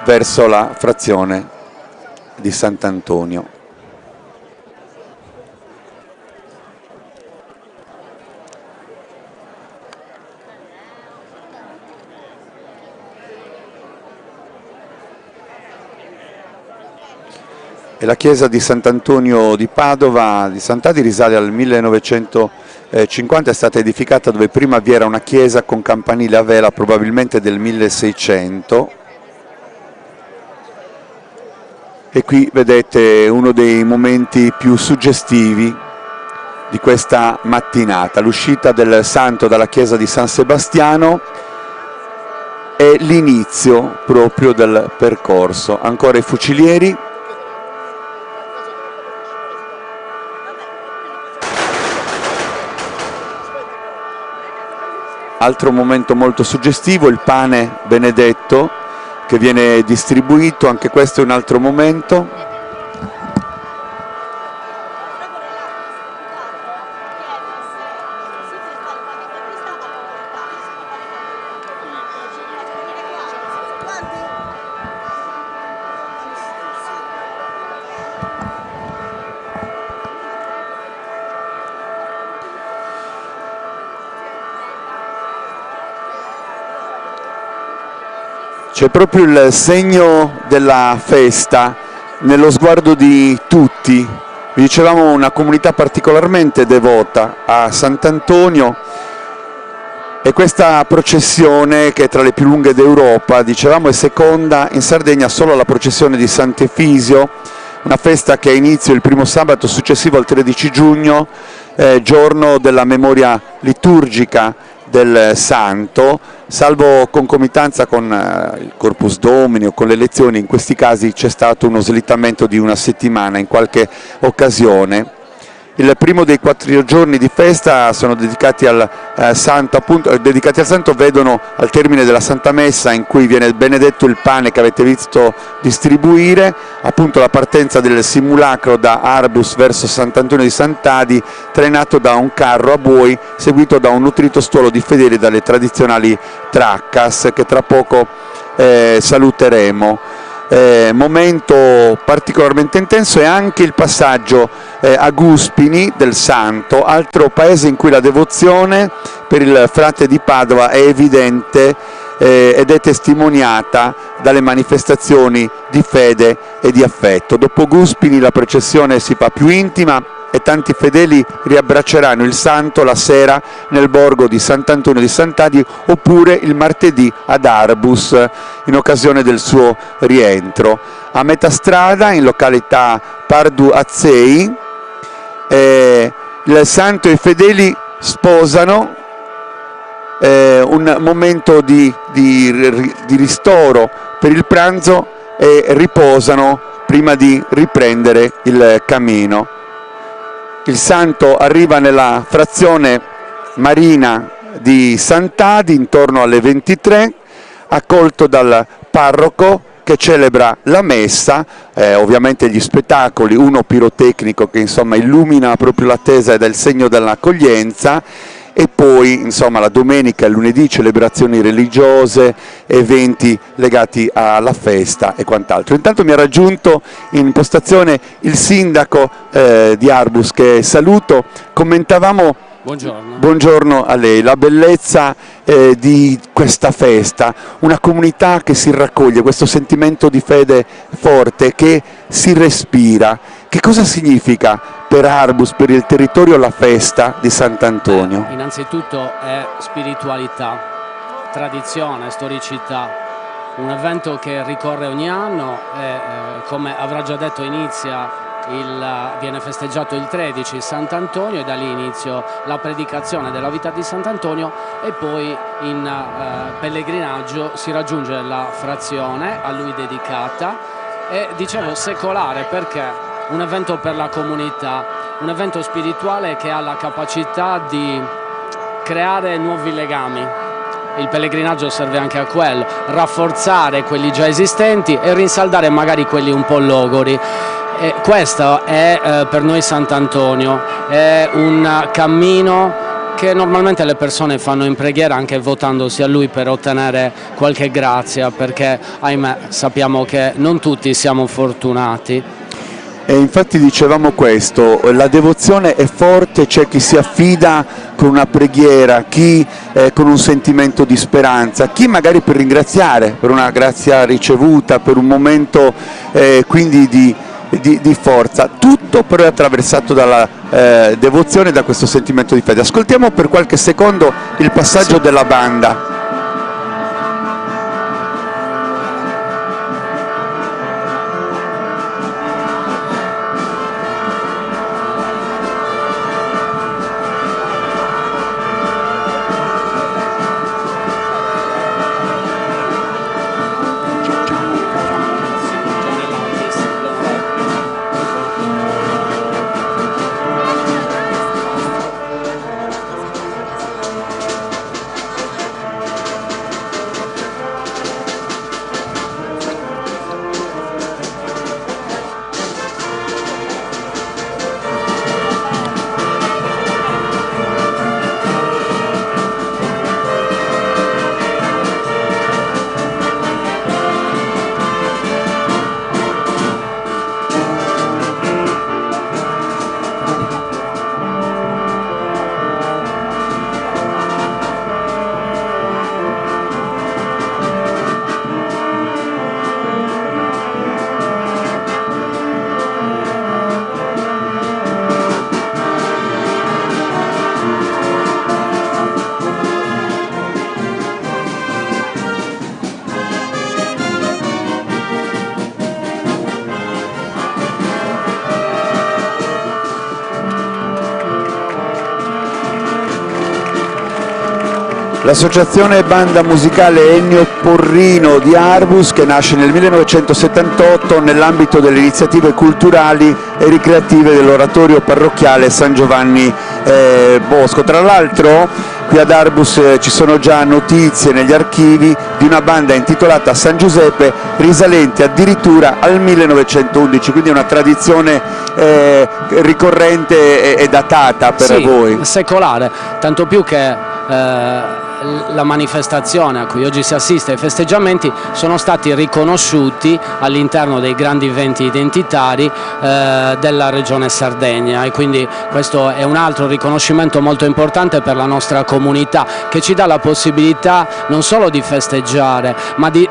verso la frazione di Sant'Antonio. E la chiesa di Sant'Antonio di Padova, di Sant'Adi, risale al 1950, è stata edificata dove prima vi era una chiesa con campanile a vela, probabilmente del 1600. E qui vedete uno dei momenti più suggestivi di questa mattinata, l'uscita del santo dalla chiesa di San Sebastiano e l'inizio proprio del percorso. Ancora i fucilieri. Altro momento molto suggestivo, il pane benedetto che viene distribuito, anche questo è un altro momento. C'è proprio il segno della festa nello sguardo di tutti. Vi dicevamo, una comunità particolarmente devota a Sant'Antonio, e questa processione, che è tra le più lunghe d'Europa, dicevamo, è seconda in Sardegna solo alla processione di Sant'Efisio, una festa che ha inizio il primo sabato successivo al 13 giugno, giorno della memoria liturgica del santo, salvo concomitanza con il Corpus Domini o con le lezioni. In questi casi c'è stato uno slittamento di una settimana in qualche occasione. Il primo dei 4 giorni di festa sono dedicati al santo, appunto, vedono al termine della Santa Messa, in cui viene benedetto il pane che avete visto distribuire, appunto la partenza del simulacro da Arbus verso Sant'Antonio di Sant'Adi, trainato da un carro a buoi, seguito da un nutrito stuolo di fedeli dalle tradizionali traccas, che tra poco saluteremo. Momento particolarmente intenso è anche il passaggio a Guspini del Santo, altro paese in cui la devozione per il frate di Padova è evidente ed è testimoniata dalle manifestazioni di fede e di affetto. Dopo Guspini la processione si fa più intima e tanti fedeli riabbracceranno il santo la sera nel borgo di Sant'Antonio di Sant'Adi, oppure il martedì ad Arbus in occasione del suo rientro. A metà strada, in località Pardu Azzei, il santo e i fedeli sposano un momento di ristoro per il pranzo e riposano prima di riprendere il cammino. Il santo arriva nella frazione marina di Sant'Adi intorno alle 23, accolto dal parroco che celebra la messa, ovviamente gli spettacoli, uno pirotecnico che insomma illumina proprio l'attesa ed è il segno dell'accoglienza, e poi insomma la domenica e il lunedì celebrazioni religiose, eventi legati alla festa e quant'altro. Intanto mi ha raggiunto in postazione il sindaco di Arbus, che saluto. Commentavamo, buongiorno a lei, la bellezza di questa festa, una comunità che si raccoglie, questo sentimento di fede forte che si respira. Che cosa significa per Arbus, per il territorio, la festa di Sant'Antonio? Innanzitutto è spiritualità, tradizione, storicità, un evento che ricorre ogni anno e come avrà già detto viene festeggiato il 13 Sant'Antonio, e da lì inizio la predicazione della vita di Sant'Antonio, e poi in pellegrinaggio si raggiunge la frazione a lui dedicata, e dicevo secolare perché un evento per la comunità, un evento spirituale che ha la capacità di creare nuovi legami. Il pellegrinaggio serve anche a quello, rafforzare quelli già esistenti e rinsaldare magari quelli un po' logori. E questo è per noi Sant'Antonio, è un cammino che normalmente le persone fanno in preghiera, anche votandosi a lui per ottenere qualche grazia, perché ahimè sappiamo che non tutti siamo fortunati. E infatti dicevamo questo, la devozione è forte, c'è chi si affida con una preghiera, chi con un sentimento di speranza, chi magari per ringraziare per una grazia ricevuta, per un momento quindi di forza, tutto però è attraversato dalla devozione e da questo sentimento di fede. Ascoltiamo per qualche secondo il passaggio della banda. L'associazione banda musicale Ennio Porrino di Arbus, che nasce nel 1978 nell'ambito delle iniziative culturali e ricreative dell'oratorio parrocchiale San Giovanni Bosco. Tra l'altro qui ad Arbus ci sono già notizie negli archivi di una banda intitolata San Giuseppe, risalente addirittura al 1911, quindi è una tradizione ricorrente e datata per voi. Secolare, tanto più che la manifestazione a cui oggi si assiste, i festeggiamenti, sono stati riconosciuti all'interno dei grandi eventi identitari della regione Sardegna, e quindi questo è un altro riconoscimento molto importante per la nostra comunità, che ci dà la possibilità non solo di festeggiare, ma di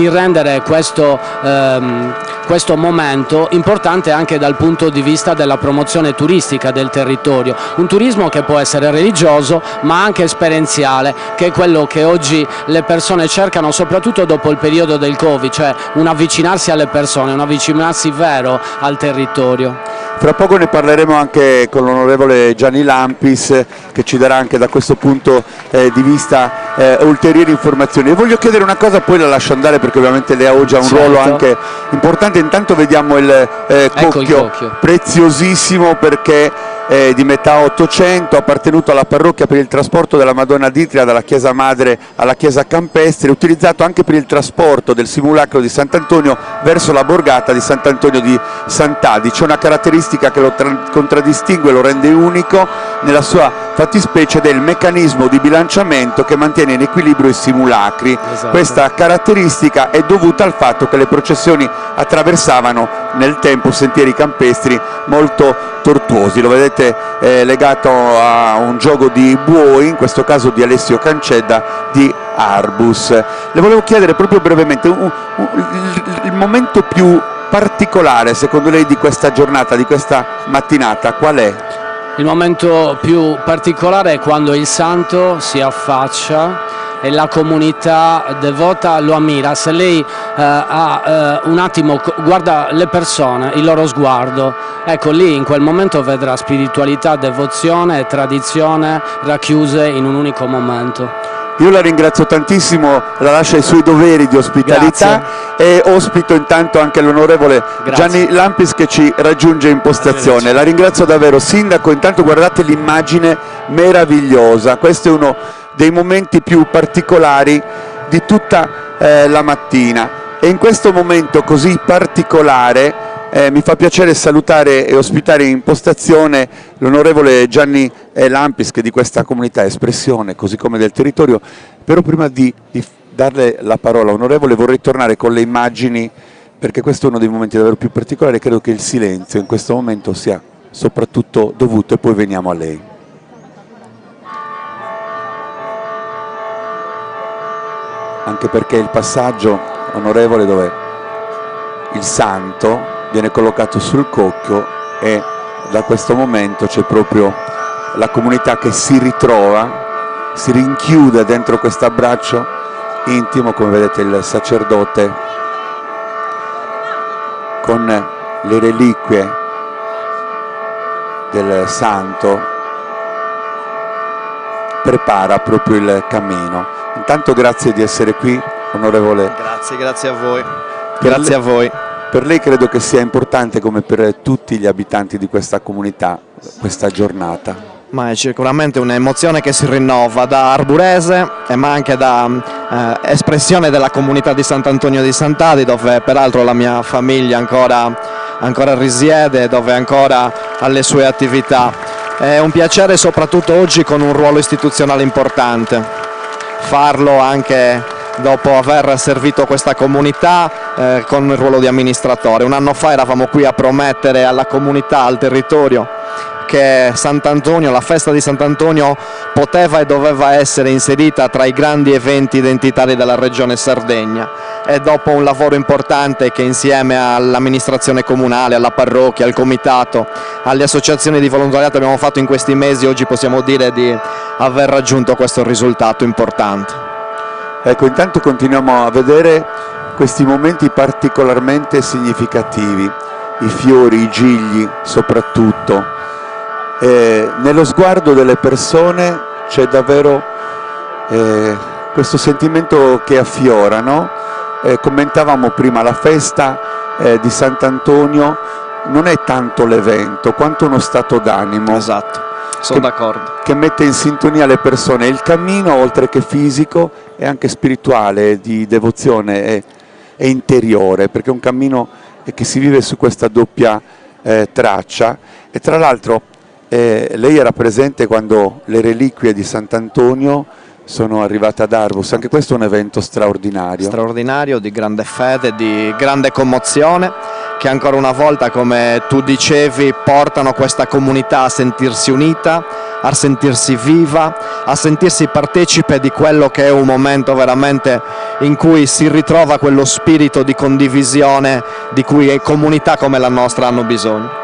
rendere questo momento importante anche dal punto di vista della promozione turistica del territorio, un turismo che può essere religioso ma anche esperienziale, che è quello che oggi le persone cercano, soprattutto dopo il periodo del Covid, cioè un avvicinarsi alle persone, un avvicinarsi vero al territorio. Fra poco ne parleremo anche con l'onorevole Gianni Lampis, che ci darà anche da questo punto di vista ulteriori informazioni. E voglio chiedere una cosa, poi la lascio andare perché ovviamente lei ha già un ruolo anche importante. Intanto vediamo il cocchio preziosissimo, perché di metà 800, appartenuto alla parrocchia per il trasporto della Madonna d'Itria dalla chiesa madre alla chiesa campestre, utilizzato anche per il trasporto del simulacro di Sant'Antonio verso la borgata di Sant'Antonio di Sant'Adi. C'è una caratteristica che lo contraddistingue, lo rende unico nella sua fattispecie, del meccanismo di bilanciamento che mantiene in equilibrio i simulacri. Esatto. Questa caratteristica è dovuta al fatto che le processioni attraversavano nel tempo sentieri campestri molto tortuosi. Lo vedete legato a un gioco di buoi, in questo caso di Alessio Cancedda di Arbus. Le volevo chiedere proprio brevemente il momento più particolare secondo lei di questa giornata, di questa mattinata, qual è? Il momento più particolare è quando il santo si affaccia e la comunità devota lo ammira. Se lei un attimo guarda le persone, il loro sguardo, ecco, lì in quel momento vedrà spiritualità, devozione e tradizione racchiuse in un unico momento. Io la ringrazio tantissimo, la lascio ai suoi doveri di ospitalità. Grazie. E ospito intanto anche l'onorevole Gianni Lampis, che ci raggiunge in postazione. La ringrazio davvero, sindaco. Intanto guardate l'immagine meravigliosa, questo è uno dei momenti più particolari di tutta la mattina, e in questo momento così particolare mi fa piacere salutare e ospitare in postazione l'onorevole Gianni Lampis, che di questa comunità è espressione, così come del territorio. Però prima di darle la parola, onorevole, vorrei tornare con le immagini, perché questo è uno dei momenti davvero più particolari. Credo che il silenzio in questo momento sia soprattutto dovuto, e poi veniamo a lei. Anche perché il passaggio, onorevole, dove il santo viene collocato sul cocchio, e da questo momento c'è proprio la comunità che si ritrova, si rinchiude dentro questo abbraccio intimo. Come vedete il sacerdote con le reliquie del santo prepara proprio il cammino. Intanto grazie di essere qui, onorevole. Grazie a voi. Grazie a voi. Per lei credo che sia importante, come per tutti gli abitanti di questa comunità, questa giornata. Ma è sicuramente un'emozione che si rinnova da arburese, ma anche da espressione della comunità di Sant'Antonio di Sant'Adi, dove peraltro la mia famiglia ancora risiede, dove ancora ha le sue attività. È un piacere, soprattutto oggi con un ruolo istituzionale importante, farlo anche dopo aver servito questa comunità con il ruolo di amministratore. Un anno fa eravamo qui a promettere alla comunità, al territorio, che Sant'Antonio, la festa di Sant'Antonio, poteva e doveva essere inserita tra i grandi eventi identitari della regione Sardegna, e dopo un lavoro importante che insieme all'amministrazione comunale, alla parrocchia, al comitato, alle associazioni di volontariato abbiamo fatto in questi mesi, oggi possiamo dire di aver raggiunto questo risultato importante. Ecco, intanto continuiamo a vedere questi momenti particolarmente significativi, i fiori, i gigli soprattutto. Nello sguardo delle persone c'è davvero questo sentimento che affiora, no? Commentavamo prima la festa di Sant'Antonio, non è tanto l'evento quanto uno stato d'animo. Esatto, sono d'accordo. Che mette in sintonia le persone. Il cammino, oltre che fisico, è anche spirituale, di devozione e interiore, perché è un cammino che si vive su questa doppia traccia. E tra l'altro lei era presente quando le reliquie di Sant'Antonio sono arrivate ad Arbus. Anche questo è un evento straordinario. Straordinario, di grande fede, di grande commozione, che ancora una volta, come tu dicevi, portano questa comunità a sentirsi unita, a sentirsi viva, a sentirsi partecipe di quello che è un momento veramente in cui si ritrova quello spirito di condivisione di cui comunità come la nostra hanno bisogno.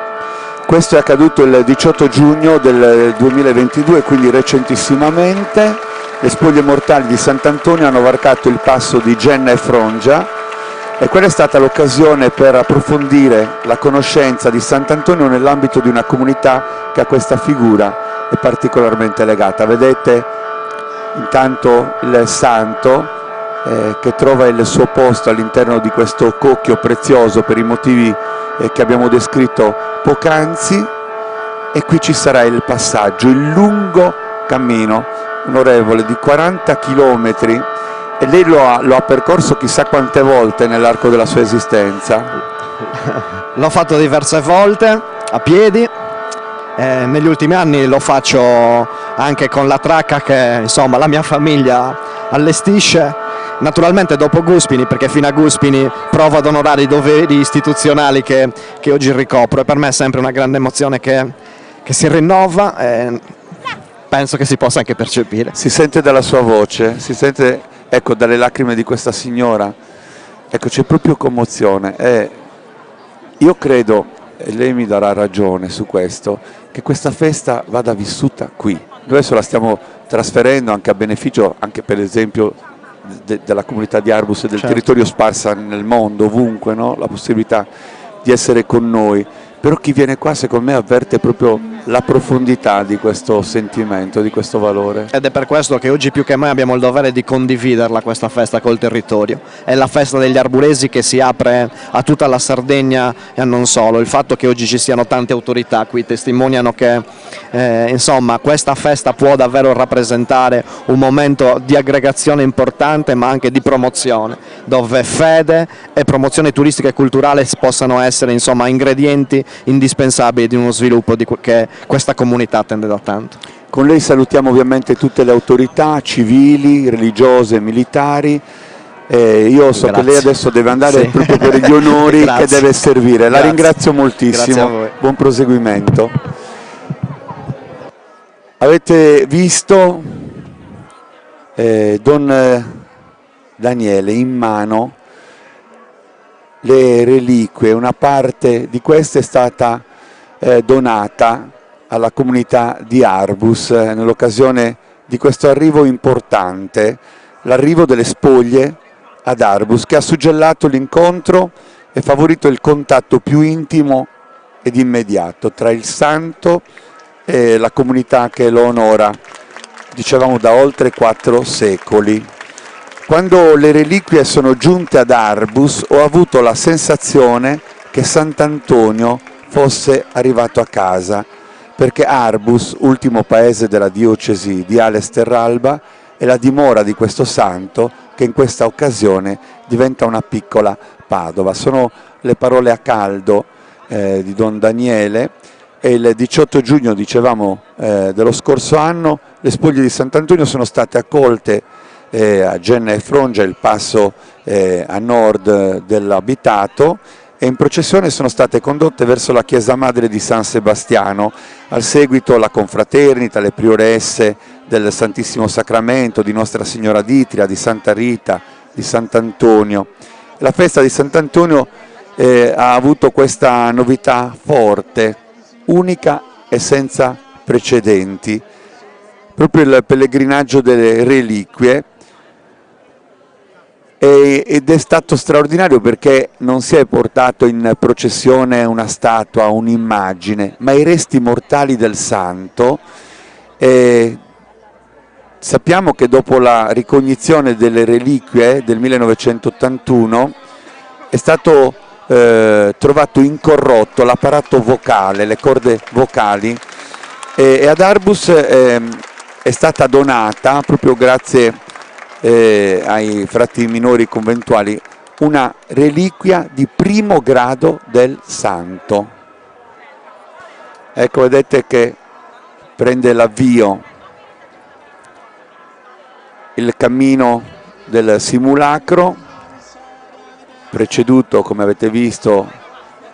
Questo è accaduto il 18 giugno del 2022, quindi recentissimamente. Le spoglie mortali di Sant'Antonio hanno varcato il passo di Genna e Frongia, e quella è stata l'occasione per approfondire la conoscenza di Sant'Antonio nell'ambito di una comunità che a questa figura è particolarmente legata. Vedete intanto il santo che trova il suo posto all'interno di questo cocchio prezioso per i motivi che abbiamo descritto poc'anzi, e qui ci sarà il passaggio, il lungo cammino, onorevole, di 40 chilometri, e lei lo ha percorso chissà quante volte nell'arco della sua esistenza. L'ho fatto diverse volte a piedi, negli ultimi anni lo faccio anche con la tracca che insomma la mia famiglia allestisce, naturalmente dopo Guspini, perché fino a Guspini provo ad onorare i doveri istituzionali che oggi ricopro, e per me è sempre una grande emozione che si rinnova, e penso che si possa anche percepire. Si sente dalla sua voce, si sente, ecco, dalle lacrime di questa signora, ecco, c'è proprio commozione. Io credo, e lei mi darà ragione su questo, che questa festa vada vissuta qui. Noi adesso la stiamo trasferendo anche a beneficio, anche per esempio della comunità di Arbus e del territorio sparsa nel mondo, ovunque, no? La possibilità di essere con noi. Però chi viene qua secondo me avverte proprio la profondità di questo sentimento, di questo valore. Ed è per questo che oggi più che mai abbiamo il dovere di condividerla questa festa col territorio. È la festa degli arburesi che si apre a tutta la Sardegna e non solo. Il fatto che oggi ci siano tante autorità qui testimoniano che insomma questa festa può davvero rappresentare un momento di aggregazione importante, ma anche di promozione, dove fede e promozione turistica e culturale possano essere insomma ingredienti indispensabili di uno sviluppo che questa comunità attende da tanto. Con lei salutiamo ovviamente tutte le autorità civili, religiose, militari. Io so che lei adesso deve andare proprio per gli onori che deve servire. La ringrazio moltissimo. Grazie a voi. Buon proseguimento. Avete visto Don Daniele in mano le reliquie, una parte di queste è stata donata alla comunità di Arbus nell'occasione di questo arrivo importante, l'arrivo delle spoglie ad Arbus, che ha suggellato l'incontro e favorito il contatto più intimo ed immediato tra il santo e la comunità che lo onora, dicevamo da oltre 4 secoli. Quando le reliquie sono giunte ad Arbus ho avuto la sensazione che Sant'Antonio fosse arrivato a casa, perché Arbus, ultimo paese della diocesi di Ales Terralba, è la dimora di questo santo che in questa occasione diventa una piccola Padova. Sono le parole a caldo di Don Daniele, e il 18 giugno, dicevamo, dello scorso anno, le spoglie di Sant'Antonio sono state accolte a Genna e Frongia, il passo a nord dell'abitato, e in processione sono state condotte verso la chiesa madre di San Sebastiano. Al seguito la confraternita, le prioresse del Santissimo Sacramento, di Nostra Signora d'Itria, di Santa Rita, di Sant'Antonio. La festa di Sant'Antonio ha avuto questa novità forte, unica e senza precedenti, proprio il pellegrinaggio delle reliquie, ed è stato straordinario perché non si è portato in processione una statua, un'immagine, ma i resti mortali del santo, Sappiamo che dopo la ricognizione delle reliquie del 1981 è stato trovato incorrotto l'apparato vocale, le corde vocali, e ad Arbus è stata donata, proprio grazie ai frati minori conventuali, una reliquia di primo grado del santo. Ecco, vedete che prende l'avvio il cammino del simulacro, preceduto, come avete visto,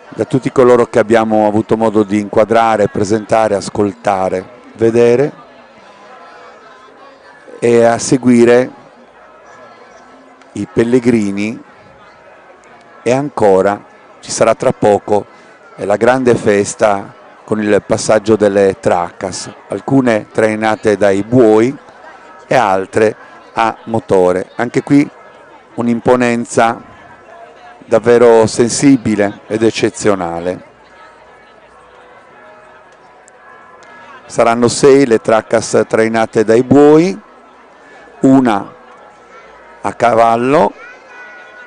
da tutti coloro che abbiamo avuto modo di inquadrare, presentare, ascoltare, vedere, e a seguire i pellegrini, e ancora ci sarà tra poco la grande festa con il passaggio delle tracas, alcune trainate dai buoi e altre a motore. Anche qui un'imponenza davvero sensibile ed eccezionale. Saranno 6 le tracas trainate dai buoi, una a cavallo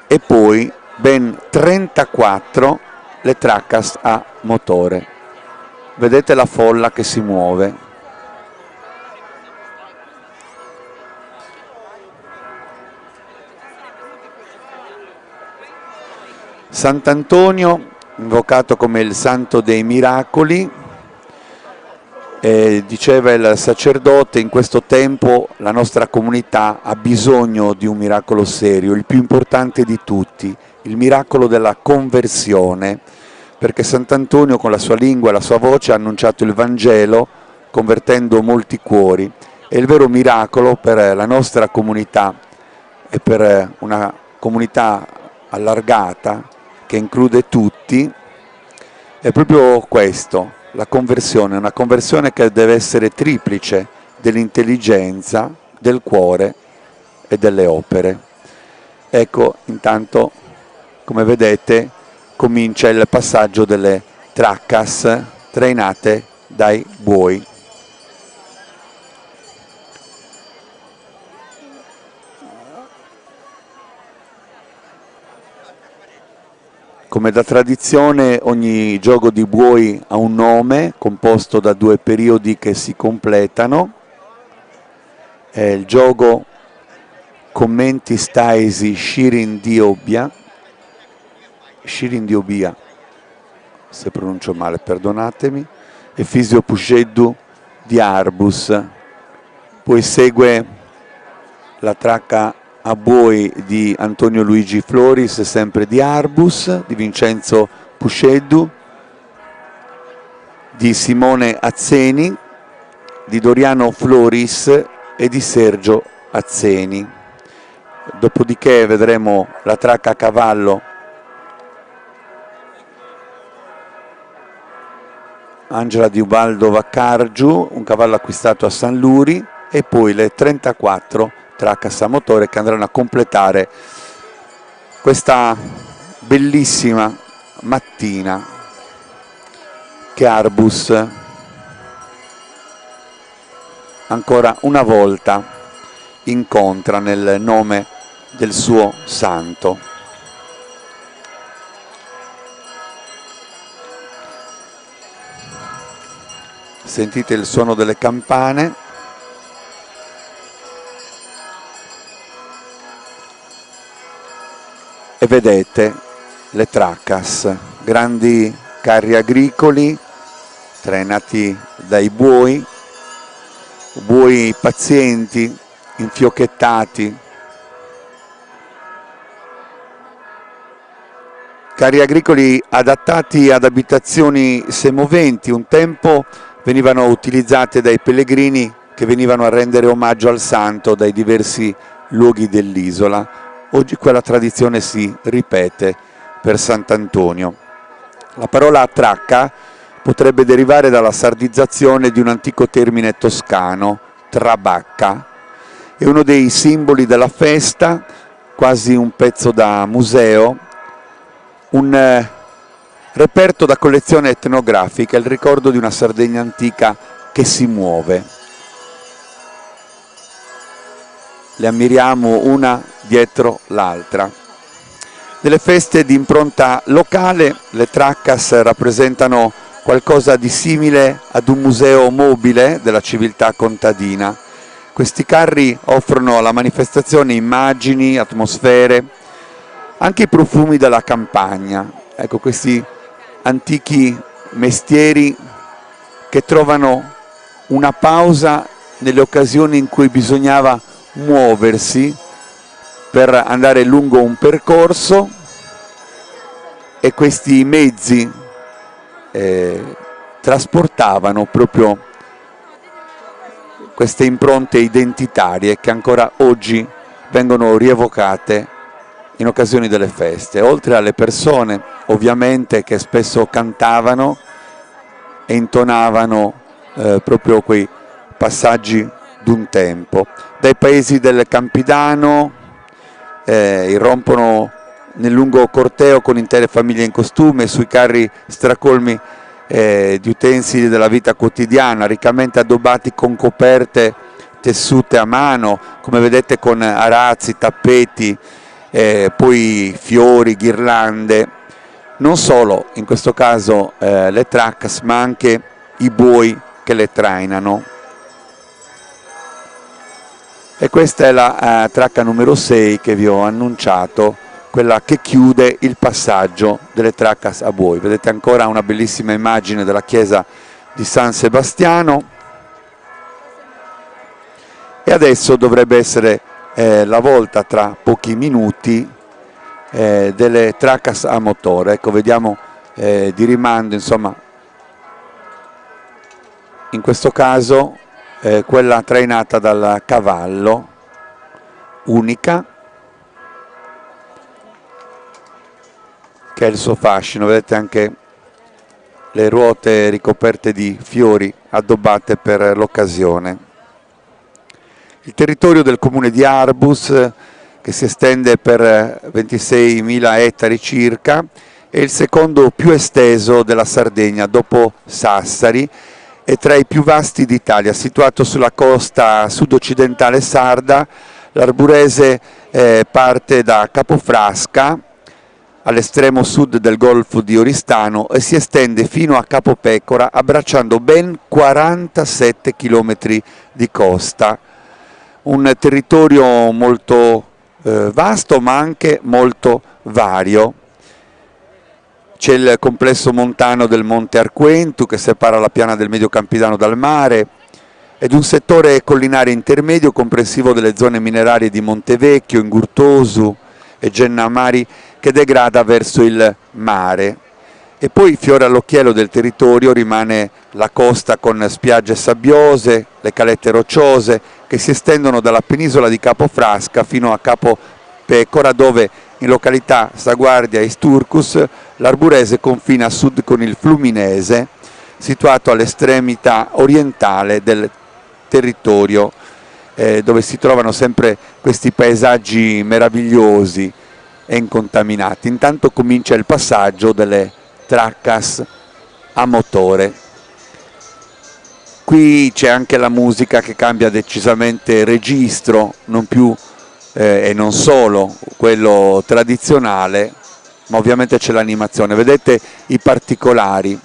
e poi ben 34 le tracas a motore. Vedete la folla che si muove. Sant'Antonio, invocato come il santo dei miracoli, diceva il sacerdote, in questo tempo la nostra comunità ha bisogno di un miracolo serio, il più importante di tutti, il miracolo della conversione, perché Sant'Antonio con la sua lingua e la sua voce ha annunciato il Vangelo convertendo molti cuori. E il vero miracolo per la nostra comunità e per una comunità allargata che include tutti è proprio questo, la conversione, una conversione che deve essere triplice dell'intelligenza, del cuore e delle opere. Ecco, intanto, come vedete, comincia il passaggio delle tracas trainate dai buoi. Come da tradizione, ogni gioco di buoi ha un nome composto da 2 periodi che si completano. È il gioco Commenti Staisi Shirindiobia, se pronuncio male perdonatemi, e Fisio Puceddu di Arbus. Poi segue la tracca a buoi di Antonio Luigi Floris, sempre di Arbus, di Vincenzo Puceddu, di Simone Azzeni, di Doriano Floris e di Sergio Azzeni. Dopodiché vedremo la tracca a cavallo Angela di Ubaldo Vaccargiu, un cavallo acquistato a San Luri, e poi le 34 tracas a motore che andranno a completare questa bellissima mattina che Arbus ancora una volta incontra nel nome del suo santo. Sentite il suono delle campane. E vedete le tracas, grandi carri agricoli trainati dai buoi, buoi pazienti, infiocchettati, carri agricoli adattati ad abitazioni semoventi. Un tempo venivano utilizzate dai pellegrini che venivano a rendere omaggio al santo dai diversi luoghi dell'isola. Oggi quella tradizione si ripete per Sant'Antonio. La parola tracca potrebbe derivare dalla sardizzazione di un antico termine toscano, trabacca. È uno dei simboli della festa, quasi un pezzo da museo, un reperto da collezione etnografica, il ricordo di una Sardegna antica che si muove. le ammiriamo una dietro l'altra. Nelle feste di impronta locale le Trackas rappresentano qualcosa di simile ad un museo mobile della civiltà contadina. Questi carri offrono alla manifestazione immagini, atmosfere, anche i profumi della campagna. Ecco, questi antichi mestieri che trovano una pausa nelle occasioni in cui bisognava muoversi per andare lungo un percorso, e questi mezzi trasportavano proprio queste impronte identitarie che ancora oggi vengono rievocate in occasioni delle feste, oltre alle persone ovviamente che spesso cantavano e intonavano proprio quei passaggi d'un tempo. Dai paesi del Campidano irrompono nel lungo corteo con intere famiglie in costume, sui carri stracolmi di utensili della vita quotidiana, riccamente addobbati con coperte tessute a mano, come vedete, con arazzi, tappeti, poi fiori, ghirlande. Non solo in questo caso le Trackas, ma anche i buoi che le trainano. E questa è la tracca numero 6 che vi ho annunciato, quella che chiude il passaggio delle Trackas a buoi. Vedete ancora una bellissima immagine della chiesa di San Sebastiano, e adesso dovrebbe essere la volta tra pochi minuti delle Trackas a motore. Ecco, vediamo di rimando, insomma, in questo caso quella trainata dal cavallo, unica, che è il suo fascino. Vedete anche le ruote ricoperte di fiori addobbate per l'occasione. Il territorio del comune di Arbus, che si estende per 26.000 ettari circa, è il secondo più esteso della Sardegna dopo Sassari e tra i più vasti d'Italia. Situato sulla costa sud-occidentale sarda, l'Arburese parte da Capofrasca, all'estremo sud del golfo di Oristano, e si estende fino a Capopecora, abbracciando ben 47 chilometri di costa. Un territorio molto vasto, ma anche molto vario. C'è il complesso montano del Monte Arquentu che separa la piana del Medio Campidano dal mare, ed un settore collinare intermedio comprensivo delle zone minerarie di Montevecchio, Ingurtosu e Gennamari, che degrada verso il mare. E poi fiore all'occhiello del territorio rimane la costa con spiagge sabbiose, le calette rocciose che si estendono dalla penisola di Capofrasca fino a Capopecora, dove in località Saguardia e Sturcus l'Arburese confina a sud con il Fluminese, situato all'estremità orientale del territorio, dove si trovano sempre questi paesaggi meravigliosi e incontaminati. Intanto comincia il passaggio delle Trackas a motore. Qui c'è anche la musica che cambia decisamente registro, non più e non solo quello tradizionale, ma ovviamente c'è l'animazione. Vedete i particolari,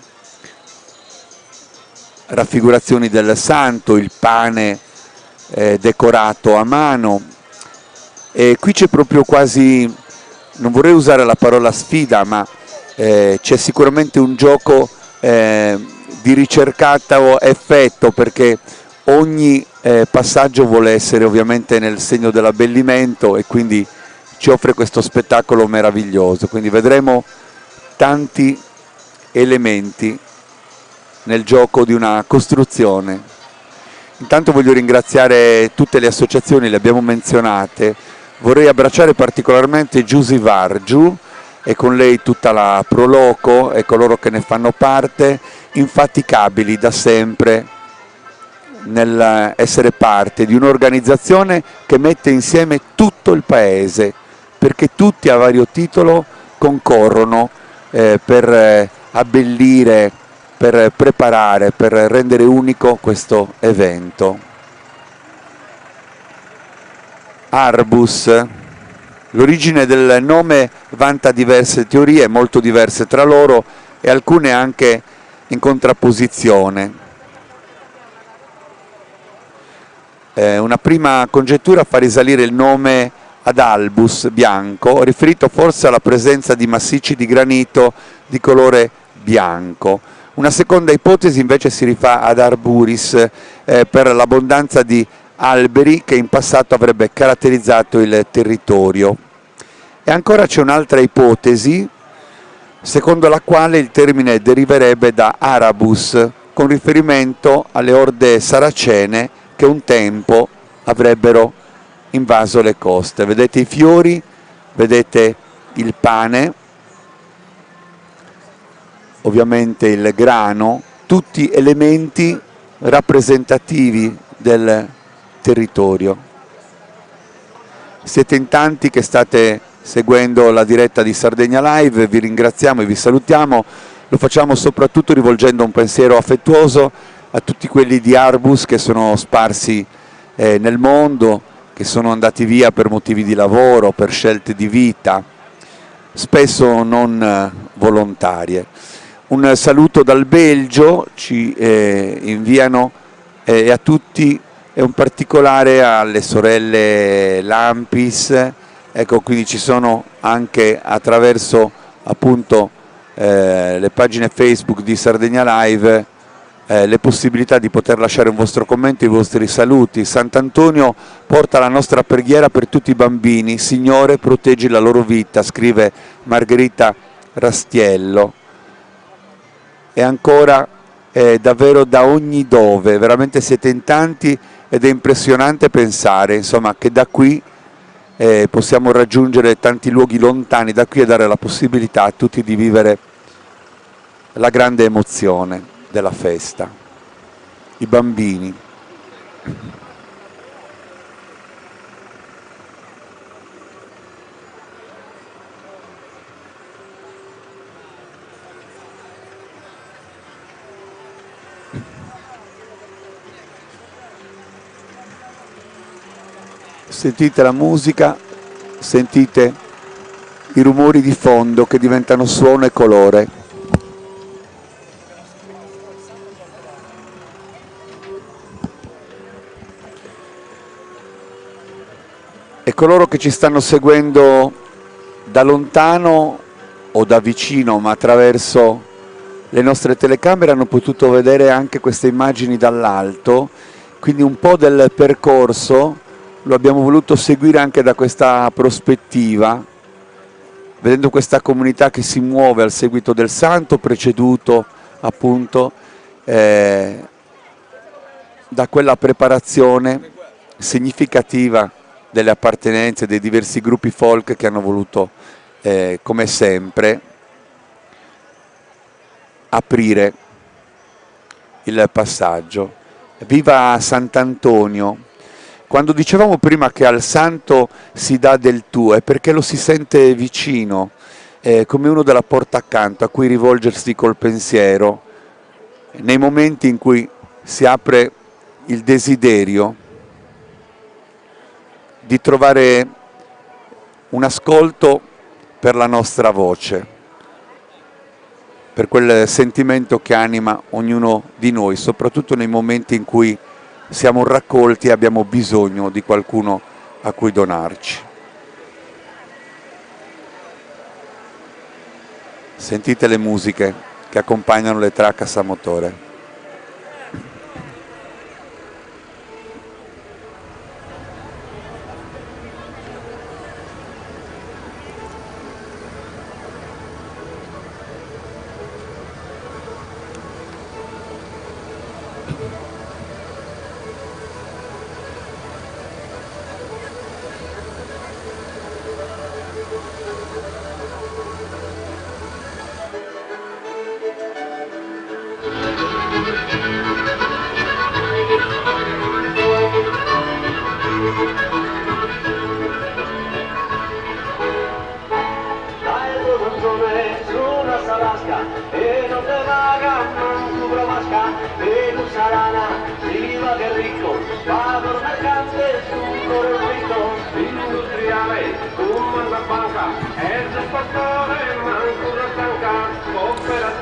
raffigurazioni del santo, il pane decorato a mano, e qui c'è proprio quasi, non vorrei usare la parola sfida, ma c'è sicuramente un gioco di ricercato effetto, perché ogni passaggio vuole essere ovviamente nel segno dell'abbellimento e quindi ci offre questo spettacolo meraviglioso. Quindi vedremo tanti elementi nel gioco di una costruzione. Intanto voglio ringraziare tutte le associazioni, le abbiamo menzionate. Vorrei abbracciare particolarmente Giusy Vargiu e con lei tutta la Proloco e coloro che ne fanno parte, infaticabili da sempre nell'essere parte di un'organizzazione che mette insieme tutto il paese, perché tutti a vario titolo concorrono per abbellire, per preparare, per rendere unico questo evento. Arbus. L'origine del nome vanta diverse teorie, molto diverse tra loro e alcune anche in contrapposizione. Una prima congettura fa risalire il nome ad albus, bianco, riferito forse alla presenza di massicci di granito di colore bianco. Una seconda ipotesi invece si rifà ad arburis, per l'abbondanza di alberi che in passato avrebbe caratterizzato il territorio. E ancora c'è un'altra ipotesi, secondo la quale il termine deriverebbe da arabus, con riferimento alle orde saracene che un tempo avrebbero invaso le coste. Vedete i fiori, vedete il pane, ovviamente il grano, tutti elementi rappresentativi del territorio. Siete in tanti che state seguendo la diretta di Sardegna Live, vi ringraziamo e vi salutiamo, lo facciamo soprattutto rivolgendo un pensiero affettuoso a tutti quelli di Arbus che sono sparsi nel mondo, che sono andati via per motivi di lavoro, per scelte di vita, spesso non volontarie. Un saluto dal Belgio, ci inviano e a tutti, e un particolare alle sorelle Lampis, ecco, quindi ci sono anche attraverso appunto le pagine Facebook di Sardegna Live le possibilità di poter lasciare un vostro commento, i vostri saluti. Sant'Antonio porta la nostra preghiera per tutti i bambini, Signore proteggi la loro vita, scrive Margherita Rastiello. E ancora davvero da ogni dove, veramente siete in tanti ed è impressionante pensare insomma che da qui possiamo raggiungere tanti luoghi lontani da qui e dare la possibilità a tutti di vivere la grande emozione della festa. I bambini. Sentite la musica, sentite i rumori di fondo che diventano suono e colore. E coloro che ci stanno seguendo da lontano o da vicino, ma attraverso le nostre telecamere, hanno potuto vedere anche queste immagini dall'alto, quindi un po' del percorso lo abbiamo voluto seguire anche da questa prospettiva, vedendo questa comunità che si muove al seguito del santo, preceduto appunto da quella preparazione significativa delle appartenenze dei diversi gruppi folk che hanno voluto, come sempre, aprire il passaggio. Viva Sant'Antonio! Quando dicevamo prima che al santo si dà del tuo, è perché lo si sente vicino, come uno della porta accanto a cui rivolgersi col pensiero, nei momenti in cui si apre il desiderio di trovare un ascolto per la nostra voce, per quel sentimento che anima ognuno di noi, soprattutto nei momenti in cui siamo raccolti e abbiamo bisogno di qualcuno a cui donarci. Sentite le musiche che accompagnano le tracas a motore. Viva che ricco, va per mercante, su con il rito,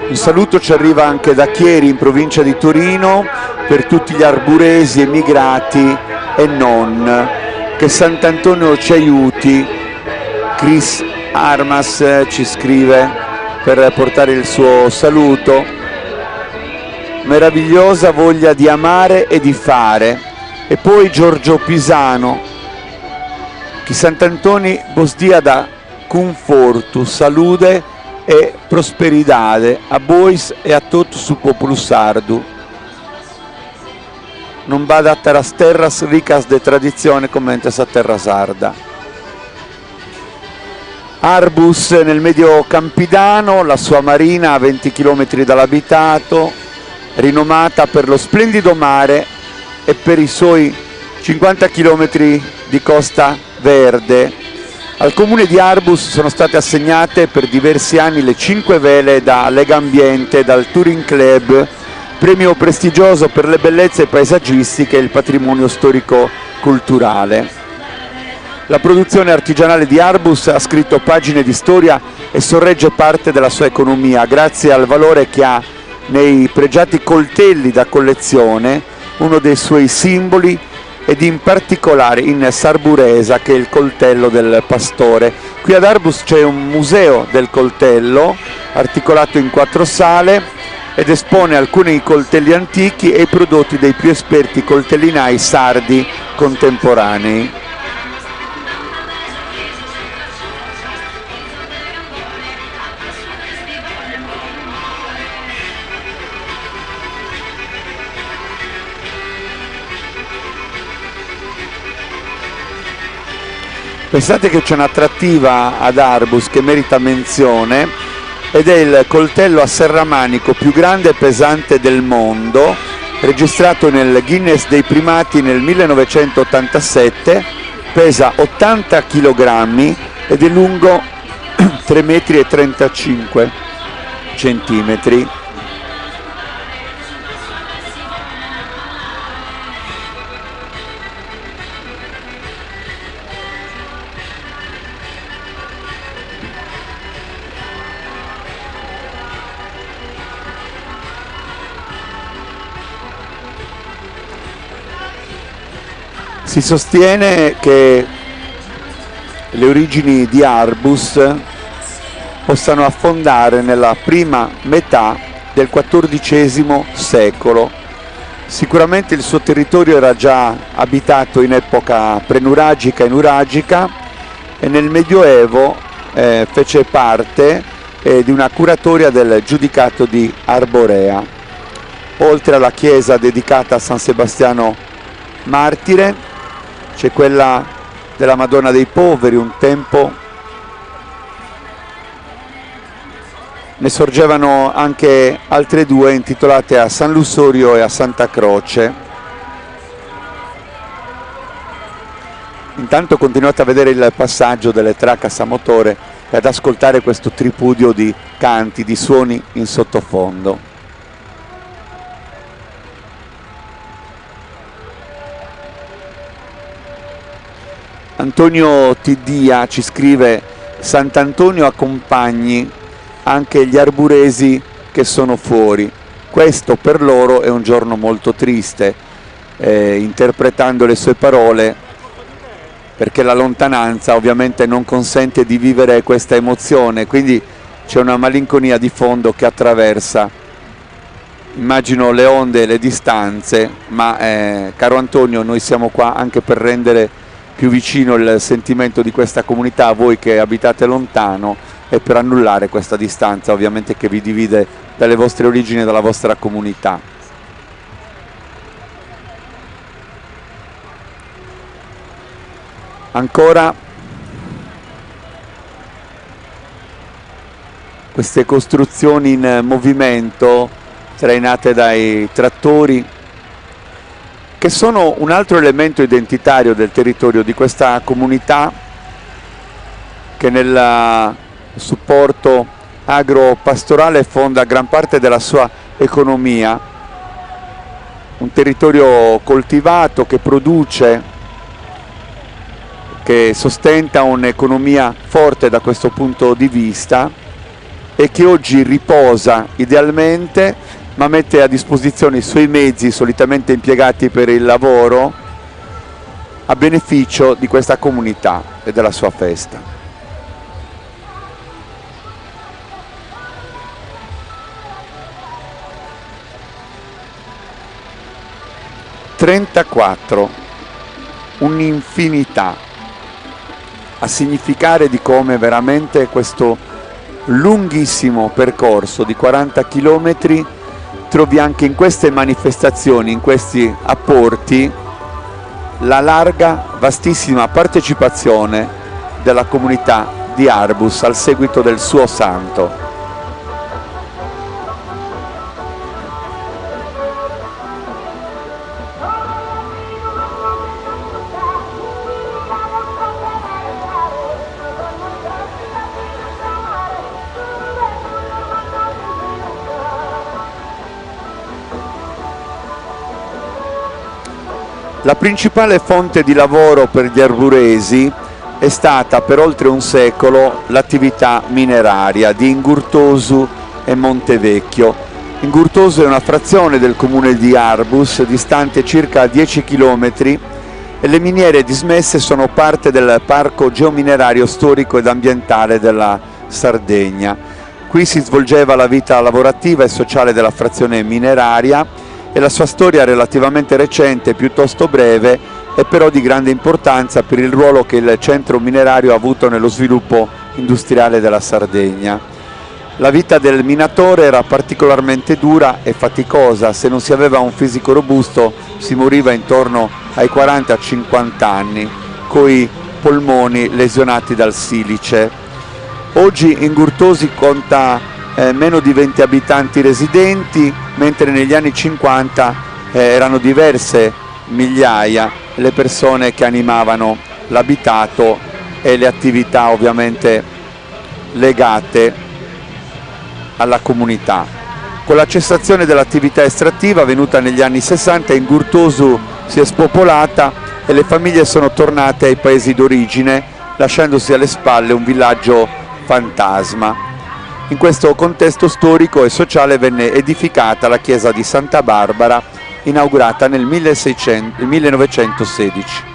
Un saluto ci arriva anche da Chieri, in provincia di Torino, per tutti gli arburesi emigrati e non. Che Sant'Antonio ci aiuti. Chris Armas ci scrive per portare il suo saluto. Meravigliosa voglia di amare e di fare. E poi Giorgio Pisano. Che Sant'Antoni vos dia da conforto, salude e prosperidade a bois e a tutto su popolo sardu. Non vada a terras terras ricas de tradizione commenta a terra sarda. Arbus nel medio campidano, la sua marina a 20 km dall'abitato, rinomata per lo splendido mare e per i suoi 50 km di costa verde. Al comune di Arbus sono state assegnate per diversi anni le 5 vele da Legambiente e dal Touring Club, premio prestigioso per le bellezze paesaggistiche e il patrimonio storico-culturale. La produzione artigianale di Arbus ha scritto pagine di storia e sorregge parte della sua economia grazie al valore che ha nei pregiati coltelli da collezione, uno dei suoi simboli, ed in particolare in Sarburesa, che è il coltello del pastore. Qui ad Arbus c'è un museo del coltello articolato in 4 sale ed espone alcuni coltelli antichi e i prodotti dei più esperti coltellinai sardi contemporanei. Pensate che c'è un'attrattiva ad Arbus che merita menzione ed è il coltello a serramanico più grande e pesante del mondo, registrato nel Guinness dei primati nel 1987, pesa 80 kg ed è lungo 3,35 centimetri. Si sostiene che le origini di Arbus possano affondare nella prima metà del XIV secolo. Sicuramente il suo territorio era già abitato in epoca prenuragica e nuragica e nel Medioevo fece parte di una curatoria del giudicato di Arborea. Oltre alla chiesa dedicata a San Sebastiano Martire, c'è quella della Madonna dei Poveri. Un tempo ne sorgevano anche altre 2 intitolate a San Lussorio e a Santa Croce. Intanto continuate a vedere il passaggio delle tracas a motore e ad ascoltare questo tripudio di canti, di suoni in sottofondo. Antonio Tiddia ci scrive: Sant'Antonio accompagni anche gli arburesi che sono fuori. Questo per loro è un giorno molto triste, interpretando le sue parole, perché la lontananza ovviamente non consente di vivere questa emozione, quindi c'è una malinconia di fondo che attraversa, immagino, le onde e le distanze, ma caro Antonio, noi siamo qua anche per rendere più vicino il sentimento di questa comunità a voi che abitate lontano e per annullare questa distanza ovviamente che vi divide dalle vostre origini e dalla vostra comunità. Ancora queste costruzioni in movimento trainate dai trattori, che sono un altro elemento identitario del territorio di questa comunità, che nel supporto agropastorale fonda gran parte della sua economia. Un territorio coltivato che produce che sostenta un'economia forte da questo punto di vista e che oggi riposa idealmente, ma mette a disposizione i suoi mezzi solitamente impiegati per il lavoro a beneficio di questa comunità e della sua festa. «34», un'infinità, a significare di come veramente questo lunghissimo percorso di 40 chilometri trovi anche in queste manifestazioni, in questi apporti, la larga, vastissima partecipazione della comunità di Arbus al seguito del suo santo. La principale fonte di lavoro per gli arburesi è stata per oltre un secolo l'attività mineraria di Ingurtosu e Montevecchio. Ingurtosu è una frazione del comune di Arbus, distante circa 10 km, e le miniere dismesse sono parte del parco geominerario storico ed ambientale della Sardegna. Qui si svolgeva la vita lavorativa e sociale della frazione mineraria, e la sua storia relativamente recente, piuttosto breve, è però di grande importanza per il ruolo che il centro minerario ha avuto nello sviluppo industriale della Sardegna. La vita del minatore era particolarmente dura e faticosa. Se non si aveva un fisico robusto si moriva intorno ai 40-50 anni, coi polmoni lesionati dal silice. Oggi Ingurtosi conta meno di 20 abitanti residenti, mentre negli anni 50 erano diverse migliaia le persone che animavano l'abitato e le attività ovviamente legate alla comunità. Con la cessazione dell'attività estrattiva avvenuta negli anni 60, Ingurtosu si è spopolata e le famiglie sono tornate ai paesi d'origine, lasciandosi alle spalle un villaggio fantasma. In questo contesto storico e sociale venne edificata la chiesa di Santa Barbara, inaugurata nel 1916.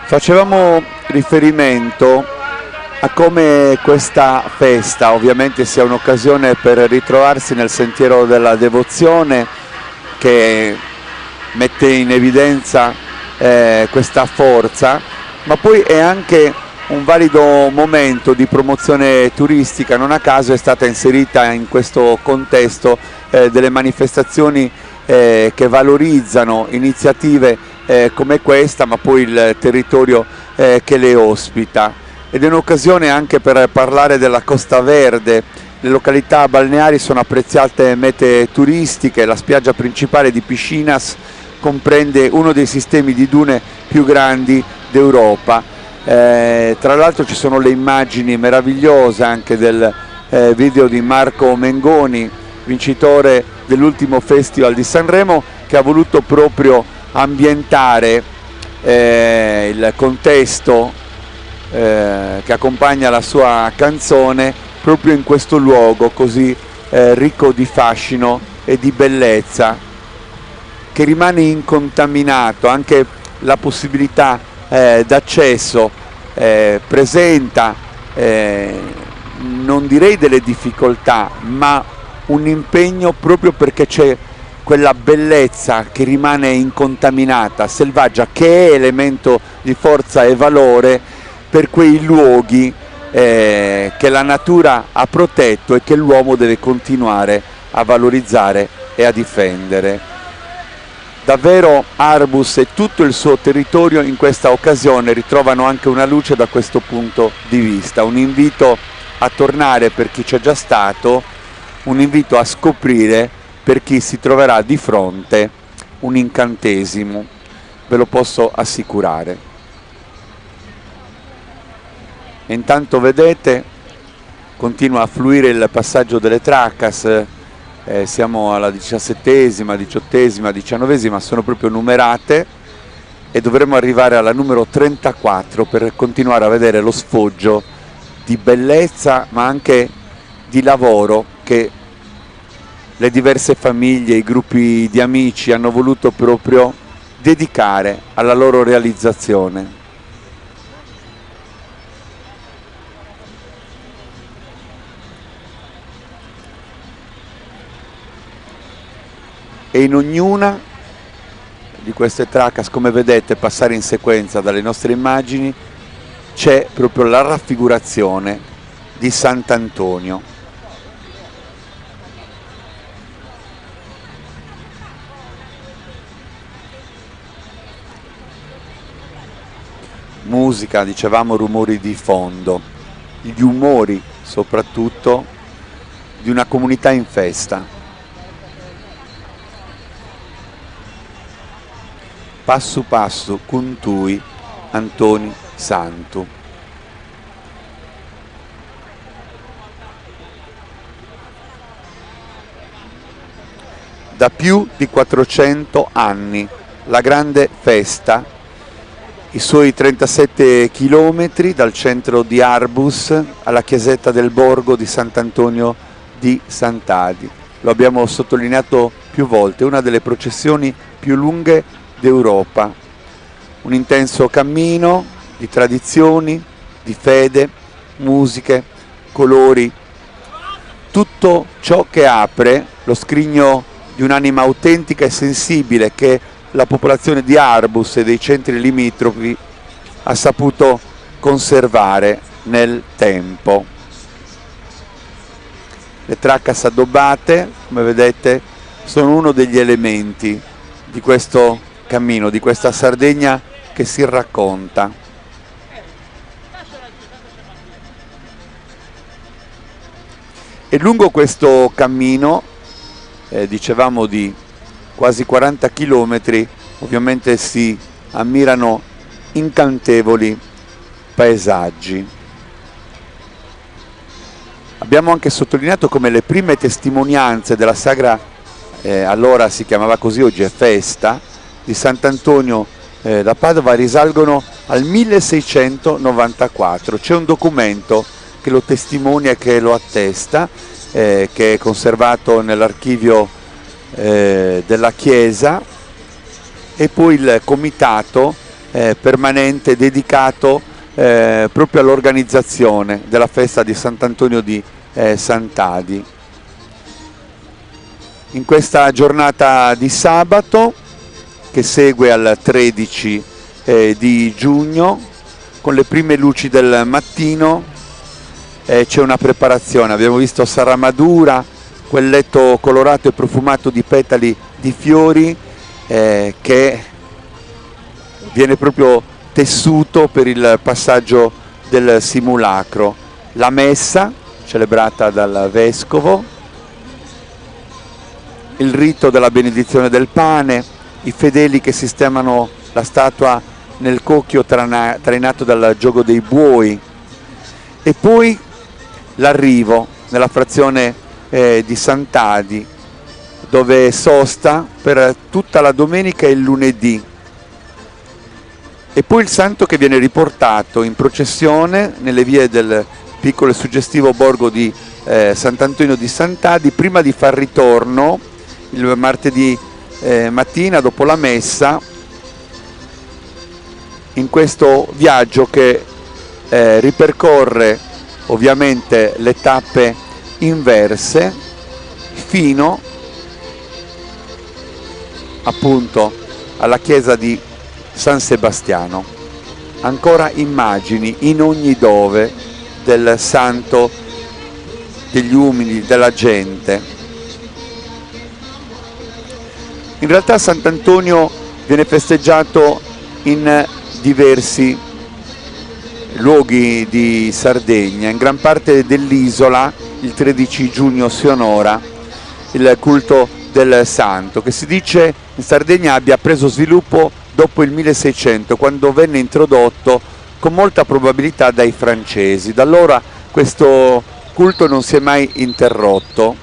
Facevamo riferimento a come questa festa ovviamente sia un'occasione per ritrovarsi nel sentiero della devozione, che mette in evidenza questa forza, ma poi è anche un valido momento di promozione turistica. Non a caso è stata inserita in questo contesto delle manifestazioni che valorizzano iniziative come questa, ma poi il territorio che le ospita. Ed è un'occasione anche per parlare della Costa Verde. Le località balneari sono apprezzate mete turistiche. La spiaggia principale di Piscinas comprende uno dei sistemi di dune più grandi d'Europa. Tra l'altro ci sono le immagini meravigliose anche del video di Marco Mengoni, vincitore dell'ultimo Festival di Sanremo, che ha voluto proprio ambientare il contesto che accompagna la sua canzone proprio in questo luogo così ricco di fascino e di bellezza, che rimane incontaminato. Anche la possibilità d'accesso presenta, non direi delle difficoltà, ma un impegno, proprio perché c'è quella bellezza che rimane incontaminata, selvaggia, che è elemento di forza e valore per quei luoghi che la natura ha protetto e che l'uomo deve continuare a valorizzare e a difendere. Davvero Arbus e tutto il suo territorio in questa occasione ritrovano anche una luce da questo punto di vista, un invito a tornare per chi c'è già stato, un invito a scoprire per chi si troverà di fronte un incantesimo, ve lo posso assicurare. E intanto vedete continua a fluire il passaggio delle Tracas, siamo alla 17esima, 18esima, 19esima, sono proprio numerate e dovremo arrivare alla numero 34 per continuare a vedere lo sfoggio di bellezza ma anche di lavoro che le diverse famiglie, i gruppi di amici hanno voluto proprio dedicare alla loro realizzazione. E in ognuna di queste Tracas, come vedete passare in sequenza dalle nostre immagini, c'è proprio la raffigurazione di Sant'Antonio. Musica, dicevamo, rumori di fondo, gli umori soprattutto di una comunità in festa. Passu passu cuntui Antoni Santu. Da più di 400 anni la grande festa, i suoi 37 chilometri dal centro di Arbus alla chiesetta del borgo di Sant'Antonio di Sant'Adi. Lo abbiamo sottolineato più volte, una delle processioni più lunghe d'Europa, un intenso cammino di tradizioni, di fede, musiche, colori, tutto ciò che apre lo scrigno di un'anima autentica e sensibile che la popolazione di Arbus e dei centri limitrofi ha saputo conservare nel tempo. Le Tracas addobbate, come vedete, sono uno degli elementi di questo cammino, di questa Sardegna che si racconta. E lungo questo cammino, dicevamo di quasi 40 chilometri, ovviamente si ammirano incantevoli paesaggi. Abbiamo anche sottolineato come le prime testimonianze della sagra, allora si chiamava così, oggi è festa, di Sant'Antonio da Padova risalgono al 1694. C'è un documento che lo testimonia e che lo attesta, che è conservato nell'archivio della chiesa, e poi il comitato permanente dedicato proprio all'organizzazione della festa di Sant'Antonio di Sant'Adi. In questa giornata di sabato, che segue al 13 di giugno, con le prime luci del mattino c'è una preparazione. Abbiamo visto Saramadura, quel letto colorato e profumato di petali di fiori che viene proprio tessuto per il passaggio del simulacro. La messa celebrata dal vescovo, il rito della benedizione del pane, i fedeli che sistemano la statua nel cocchio trainato dal giogo dei buoi, e poi l'arrivo nella frazione di Sant'Adi, dove sosta per tutta la domenica e il lunedì, e poi il santo che viene riportato in processione nelle vie del piccolo e suggestivo borgo di Sant'Antonio di Sant'Adi, prima di far ritorno il martedì mattina dopo la messa, in questo viaggio che ripercorre ovviamente le tappe inverse fino appunto alla chiesa di San Sebastiano. Ancora immagini in ogni dove del santo degli umili, della gente. In realtà Sant'Antonio viene festeggiato in diversi luoghi di Sardegna. In gran parte dell'isola il 13 giugno si onora il culto del santo, che si dice in Sardegna abbia preso sviluppo dopo il 1600, quando venne introdotto con molta probabilità dai francesi. Da allora questo culto non si è mai interrotto.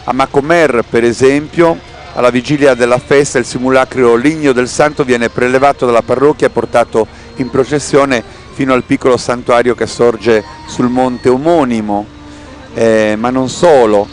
A Macomer, per esempio, alla vigilia della festa, il simulacro ligneo del santo viene prelevato dalla parrocchia e portato in processione fino al piccolo santuario che sorge sul monte omonimo. Ma non solo,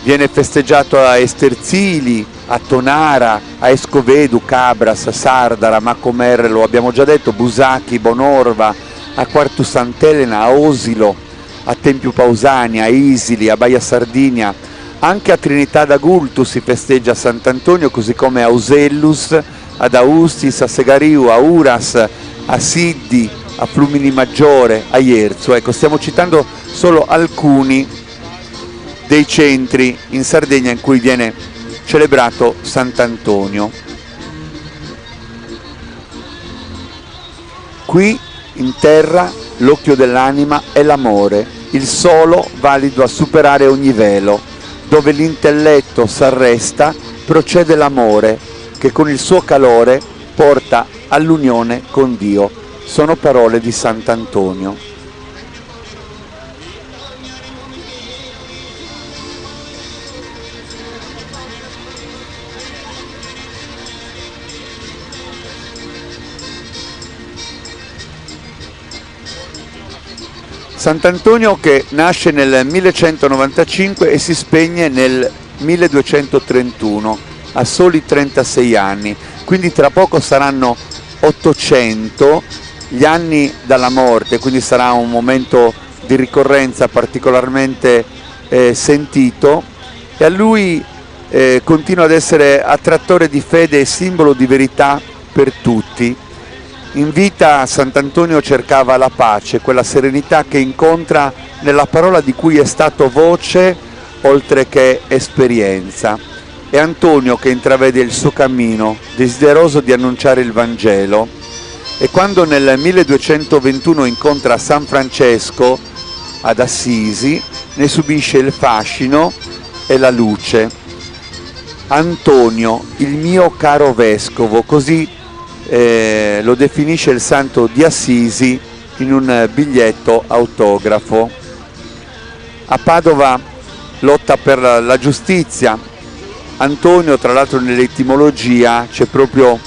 viene festeggiato a Esterzili, a Tonara, a Escovedu, Cabras, Sardara, Macomer, lo abbiamo già detto, Busacchi, Bonorva, a Quartu Sant'Elena, a Osilo, a Tempio Pausania, a Isili, a Baia Sardinia. Anche a Trinità d'Agulto si festeggia Sant'Antonio, così come a Usellus, ad Austis, a Segariu, a Uras, a Siddi, a Flumini Maggiore, a Ierzo. Ecco, stiamo citando solo alcuni dei centri in Sardegna in cui viene celebrato Sant'Antonio. Qui in terra l'occhio dell'anima è l'amore, il solo valido a superare ogni velo. Dove l'intelletto s'arresta procede l'amore, che con il suo calore porta all'unione con Dio. Sono parole di Sant'Antonio. Sant'Antonio che nasce nel 1195 e si spegne nel 1231, a soli 36 anni, quindi tra poco saranno 800 gli anni dalla morte, quindi sarà un momento di ricorrenza particolarmente sentito, e a lui continua ad essere attrattore di fede e simbolo di verità per tutti. In vita Sant'Antonio cercava la pace, quella serenità che incontra nella parola di cui è stato voce oltre che esperienza. È Antonio che intravede il suo cammino, desideroso di annunciare il Vangelo, e quando nel 1221 incontra San Francesco ad Assisi, ne subisce il fascino e la luce. Antonio, il mio caro vescovo, così lo definisce il santo di Assisi in un biglietto autografo. A Padova lotta per la giustizia. Antonio, tra l'altro nell'etimologia c'è proprio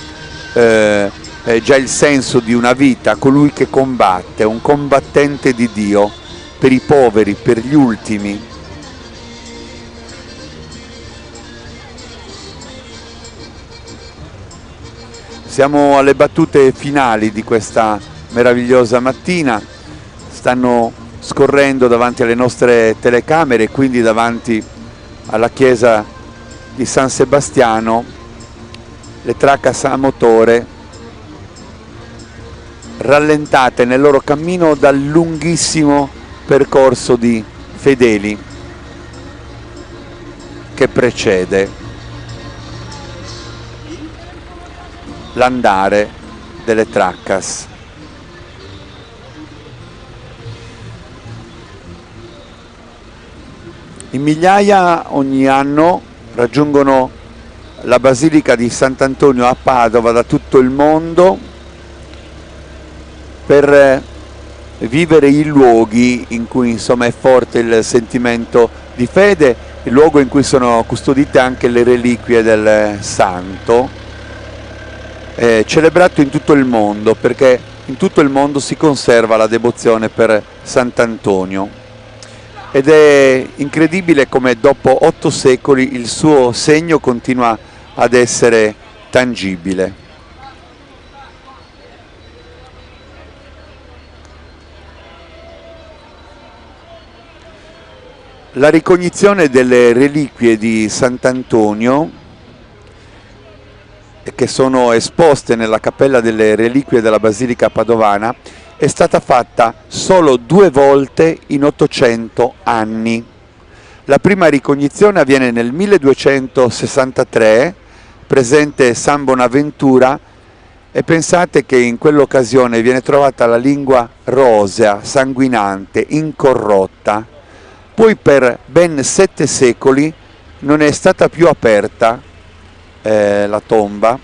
già il senso di una vita, colui che combatte, un combattente di Dio per i poveri, per gli ultimi. Siamo alle battute finali di questa meravigliosa mattina, stanno scorrendo davanti alle nostre telecamere e quindi davanti alla chiesa di San Sebastiano le Tracas a motore, rallentate nel loro cammino dal lunghissimo percorso di fedeli che precede l'andare delle Tracas. In migliaia ogni anno raggiungono la Basilica di Sant'Antonio a Padova da tutto il mondo per vivere i luoghi in cui insomma è forte il sentimento di fede, il luogo in cui sono custodite anche le reliquie del santo, celebrato in tutto il mondo, perché in tutto il mondo si conserva la devozione per Sant'Antonio. Ed è incredibile come dopo 8 secoli il suo segno continua ad essere tangibile. La ricognizione delle reliquie di Sant'Antonio che sono esposte nella Cappella delle Reliquie della Basilica Padovana è stata fatta solo 2 volte in 800 anni. La prima ricognizione avviene nel 1263, presente San Bonaventura, e pensate che in quell'occasione viene trovata la lingua rosea, sanguinante, incorrotta. Poi per ben 7 secoli non è stata più aperta la tomba,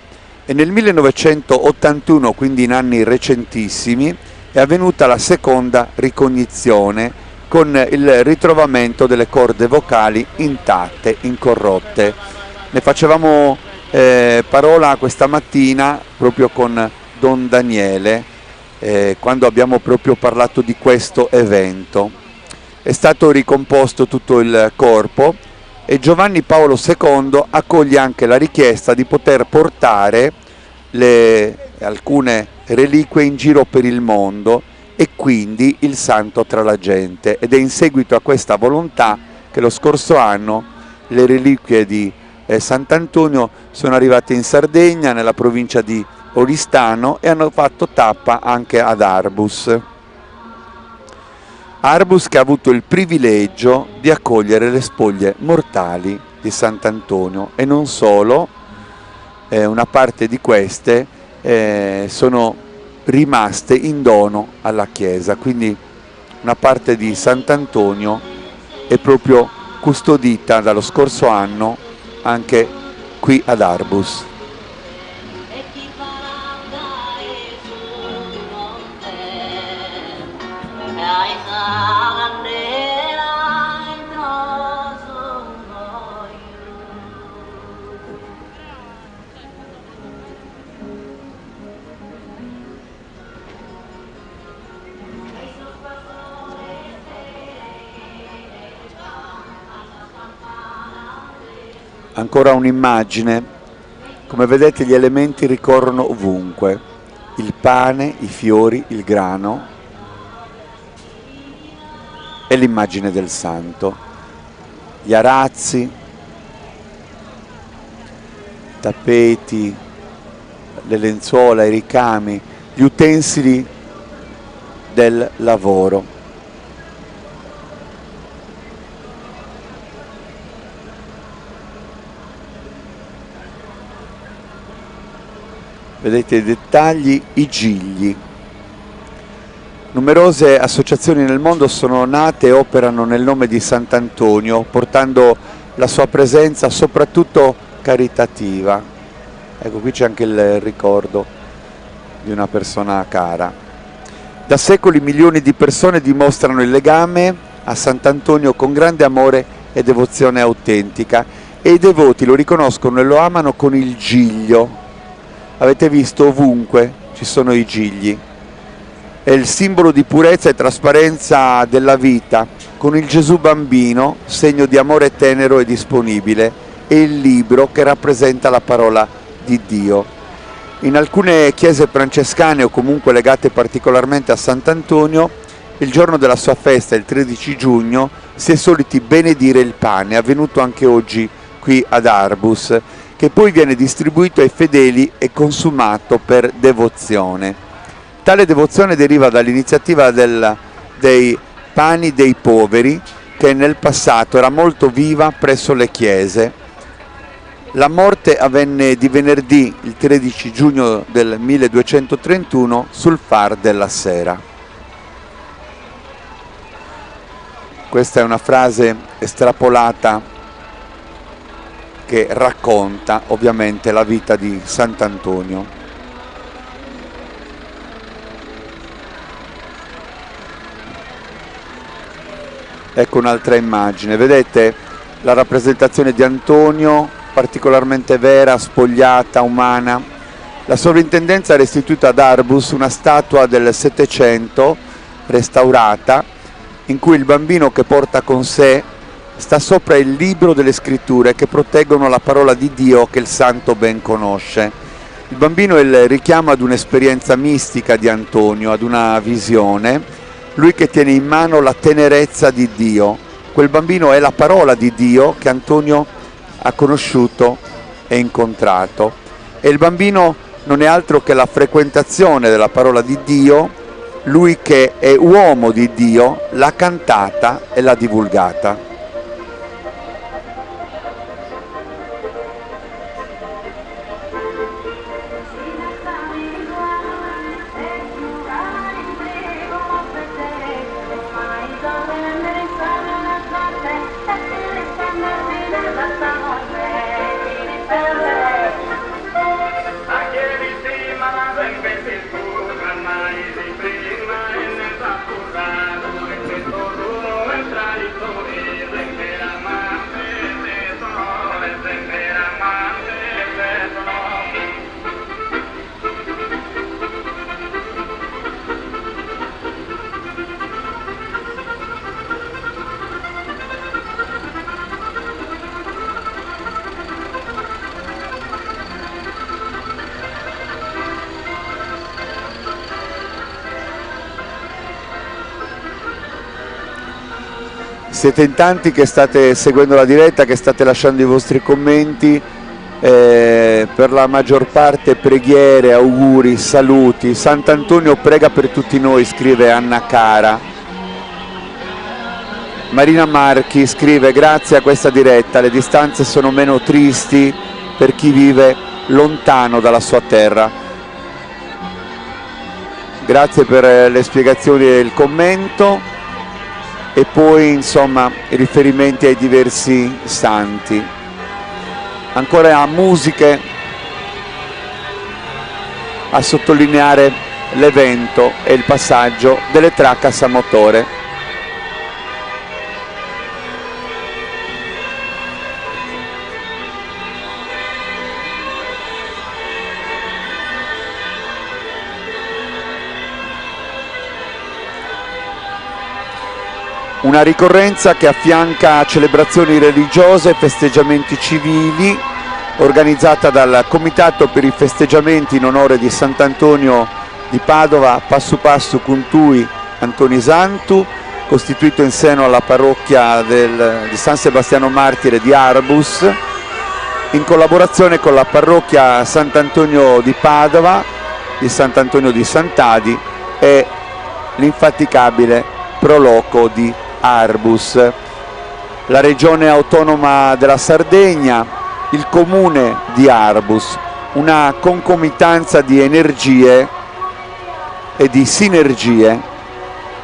e nel 1981, quindi in anni recentissimi, è avvenuta la seconda ricognizione con il ritrovamento delle corde vocali intatte, incorrotte. Ne facevamo parola questa mattina proprio con Don Daniele, quando abbiamo proprio parlato di questo evento. È stato ricomposto tutto il corpo e Giovanni Paolo II accoglie anche la richiesta di poter portare alcune reliquie in giro per il mondo e quindi il santo tra la gente, ed è in seguito a questa volontà che lo scorso anno le reliquie di Sant'Antonio sono arrivate in Sardegna, nella provincia di Oristano, e hanno fatto tappa anche ad Arbus. Arbus che ha avuto il privilegio di accogliere le spoglie mortali di Sant'Antonio, e non solo, una parte di queste sono rimaste in dono alla Chiesa, quindi una parte di Sant'Antonio è proprio custodita dallo scorso anno anche qui ad Arbus. Ancora un'immagine. Come vedete, gli elementi ricorrono ovunque: il pane, i fiori, il grano e l'immagine del santo, gli arazzi, tappeti, le lenzuola, i ricami, gli utensili del lavoro. Vedete i dettagli, i gigli. Numerose associazioni nel mondo sono nate e operano nel nome di Sant'Antonio, portando la sua presenza soprattutto caritativa. Ecco, qui c'è anche il ricordo di una persona cara. Da secoli milioni di persone dimostrano il legame a Sant'Antonio con grande amore e devozione autentica, e i devoti lo riconoscono e lo amano con il giglio. Avete visto, ovunque ci sono i gigli. È il simbolo di purezza e trasparenza della vita, con il Gesù bambino, segno di amore tenero e disponibile, e il libro che rappresenta la parola di Dio. In alcune chiese francescane, o comunque legate particolarmente a Sant'Antonio, il giorno della sua festa, il 13 giugno, si è soliti benedire il pane, avvenuto anche oggi qui ad Arbus, che poi viene distribuito ai fedeli e consumato per devozione. Tale devozione deriva dall'iniziativa dei pani dei poveri, che nel passato era molto viva presso le chiese. La morte avvenne di venerdì, il 13 giugno del 1231, sul far della sera. Questa è una frase estrapolata che racconta ovviamente la vita di Sant'Antonio. Ecco un'altra immagine, vedete la rappresentazione di Antonio, particolarmente vera, spogliata, umana. La sovrintendenza ha restituito ad Arbus una statua del Settecento, restaurata, in cui il bambino che porta con sé sta sopra il libro delle scritture che proteggono la parola di Dio che il santo ben conosce. Il bambino è il richiamo ad un'esperienza mistica di Antonio, ad una visione, lui che tiene in mano la tenerezza di Dio. Quel bambino è la parola di Dio che Antonio ha conosciuto e incontrato. E il bambino non è altro che la frequentazione della parola di Dio, lui che è uomo di Dio l'ha cantata e l'ha divulgata. Siete in tanti che state seguendo la diretta, che state lasciando i vostri commenti, per la maggior parte preghiere, auguri, saluti. Sant'Antonio prega per tutti noi, scrive Anna Cara. Marina Marchi scrive: grazie a questa diretta le distanze sono meno tristi per chi vive lontano dalla sua terra. Grazie per le spiegazioni e il commento. E poi insomma i riferimenti ai diversi santi. Ancora a musiche a sottolineare l'evento e il passaggio delle Tracas a motore. Una ricorrenza che affianca celebrazioni religiose e festeggiamenti civili, organizzata dal Comitato per i festeggiamenti in onore di Sant'Antonio di Padova, Passu Passu Cuntui Antoni Santu, costituito in seno alla parrocchia di San Sebastiano Martire di Arbus, in collaborazione con la parrocchia Sant'Antonio di Padova, di Sant'Antonio di Sant'Adi e l'infaticabile Proloco di Arbus. La regione autonoma della Sardegna, il comune di Arbus, una concomitanza di energie e di sinergie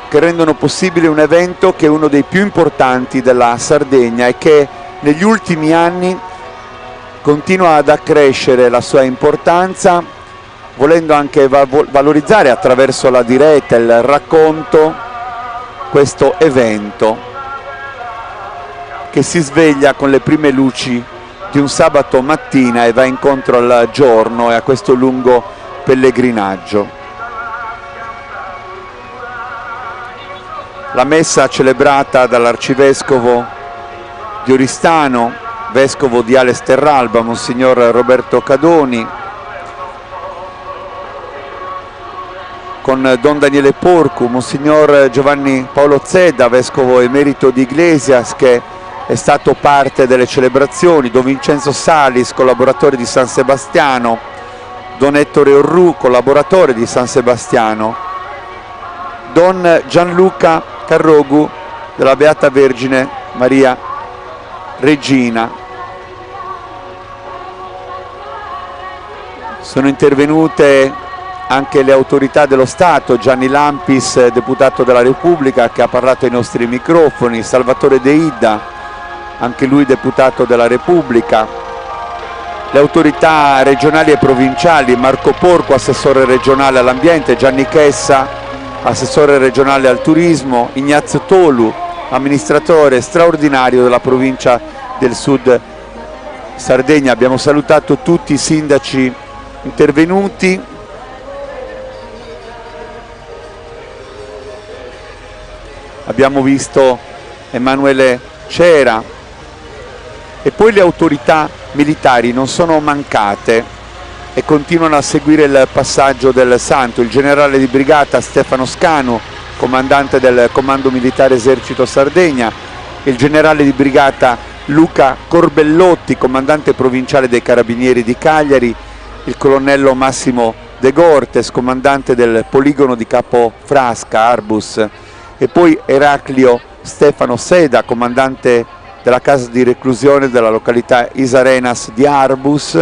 che rendono possibile un evento che è uno dei più importanti della Sardegna e che negli ultimi anni continua ad accrescere la sua importanza, volendo anche valorizzare attraverso la diretta, il racconto, questo evento che si sveglia con le prime luci di un sabato mattina e va incontro al giorno e a questo lungo pellegrinaggio. La messa celebrata dall'arcivescovo di Oristano, vescovo di Ales Terralba, Monsignor Roberto Cadoni, con Don Daniele Porcu, Monsignor Giovanni Paolo Zedda, vescovo emerito di Iglesias, che è stato parte delle celebrazioni, Don Vincenzo Salis, collaboratore di San Sebastiano, Don Ettore Orru, collaboratore di San Sebastiano, Don Gianluca Carrogu della Beata Vergine Maria Regina. Sono intervenute anche le autorità dello Stato, Gianni Lampis, deputato della Repubblica, che ha parlato ai nostri microfoni, Salvatore De Ida, anche lui deputato della Repubblica, le autorità regionali e provinciali, Marco Porco, assessore regionale all'ambiente, Gianni Chessa, assessore regionale al turismo, Ignazio Tolu, amministratore straordinario della provincia del Sud Sardegna. Abbiamo salutato tutti i sindaci intervenuti. Abbiamo visto Emanuele Cera e poi le autorità militari non sono mancate e continuano a seguire il passaggio del santo. Il generale di brigata Stefano Scanu, comandante del Comando Militare Esercito Sardegna, il generale di brigata Luca Corbellotti, comandante provinciale dei Carabinieri di Cagliari, il colonnello Massimo De Gortes, comandante del poligono di Capofrasca, Arbus, e poi Eraclio Stefano Seda, comandante della casa di reclusione della località Isarenas di Arbus,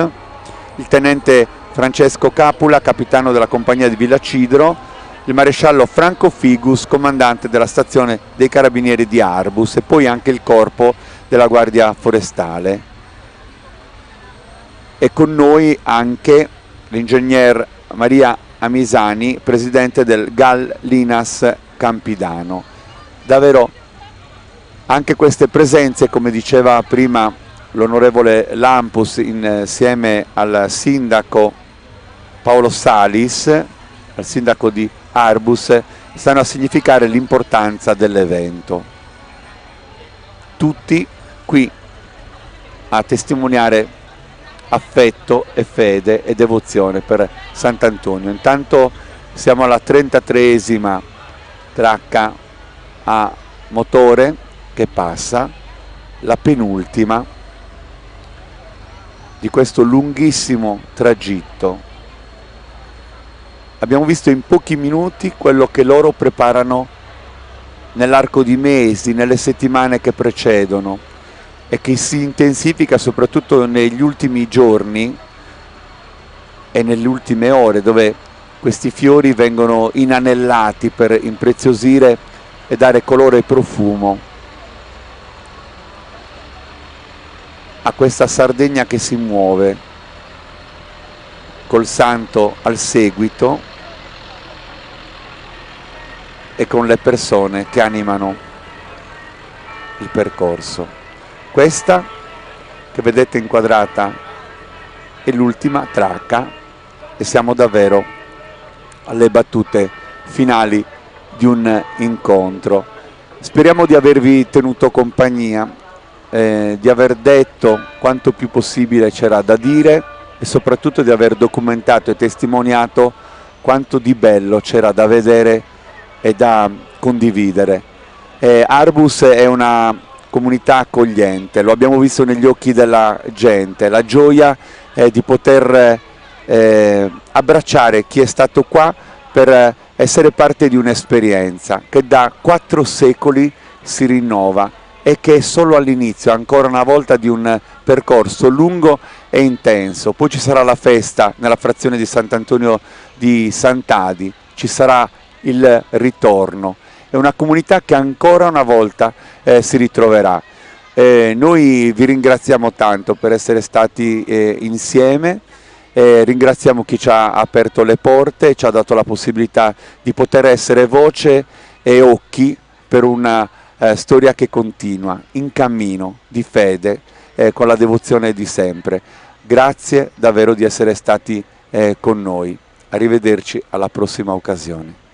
il tenente Francesco Capula, capitano della compagnia di Villacidro, il maresciallo Franco Figus, comandante della stazione dei carabinieri di Arbus, e poi anche il corpo della Guardia Forestale. E con noi anche l'ingegner Maria Amisani, presidente del GAL Linas Campidano. Davvero anche queste presenze, come diceva prima l'onorevole Lampus insieme al sindaco Paolo Salis, al sindaco di Arbus, stanno a significare l'importanza dell'evento. Tutti qui a testimoniare affetto e fede e devozione per Sant'Antonio. Intanto siamo alla 33esima tracca a motore che passa, la penultima di questo lunghissimo tragitto. Abbiamo visto in pochi minuti quello che loro preparano nell'arco di mesi, nelle settimane che precedono, e che si intensifica soprattutto negli ultimi giorni e nelle ultime ore, dove questi fiori vengono inanellati per impreziosire e dare colore e profumo a questa Sardegna che si muove col santo al seguito e con le persone che animano il percorso. Questa che vedete inquadrata è l'ultima tracca e siamo davvero alle battute finali di un incontro. Speriamo di avervi tenuto compagnia, di aver detto quanto più possibile c'era da dire e soprattutto di aver documentato e testimoniato quanto di bello c'era da vedere e da condividere. Arbus è una comunità accogliente, lo abbiamo visto negli occhi della gente, la gioia è di poter abbracciare chi è stato qua per essere parte di un'esperienza che da 4 secoli si rinnova e che è solo all'inizio, ancora una volta, di un percorso lungo e intenso. Poi ci sarà la festa nella frazione di Sant'Antonio di Sant'Adi, ci sarà il ritorno. È una comunità che ancora una volta si ritroverà. Noi vi ringraziamo tanto per essere stati insieme, ringraziamo chi ci ha aperto le porte e ci ha dato la possibilità di poter essere voce e occhi per una storia che continua, in cammino di fede, con la devozione di sempre. Grazie davvero di essere stati con noi. Arrivederci alla prossima occasione.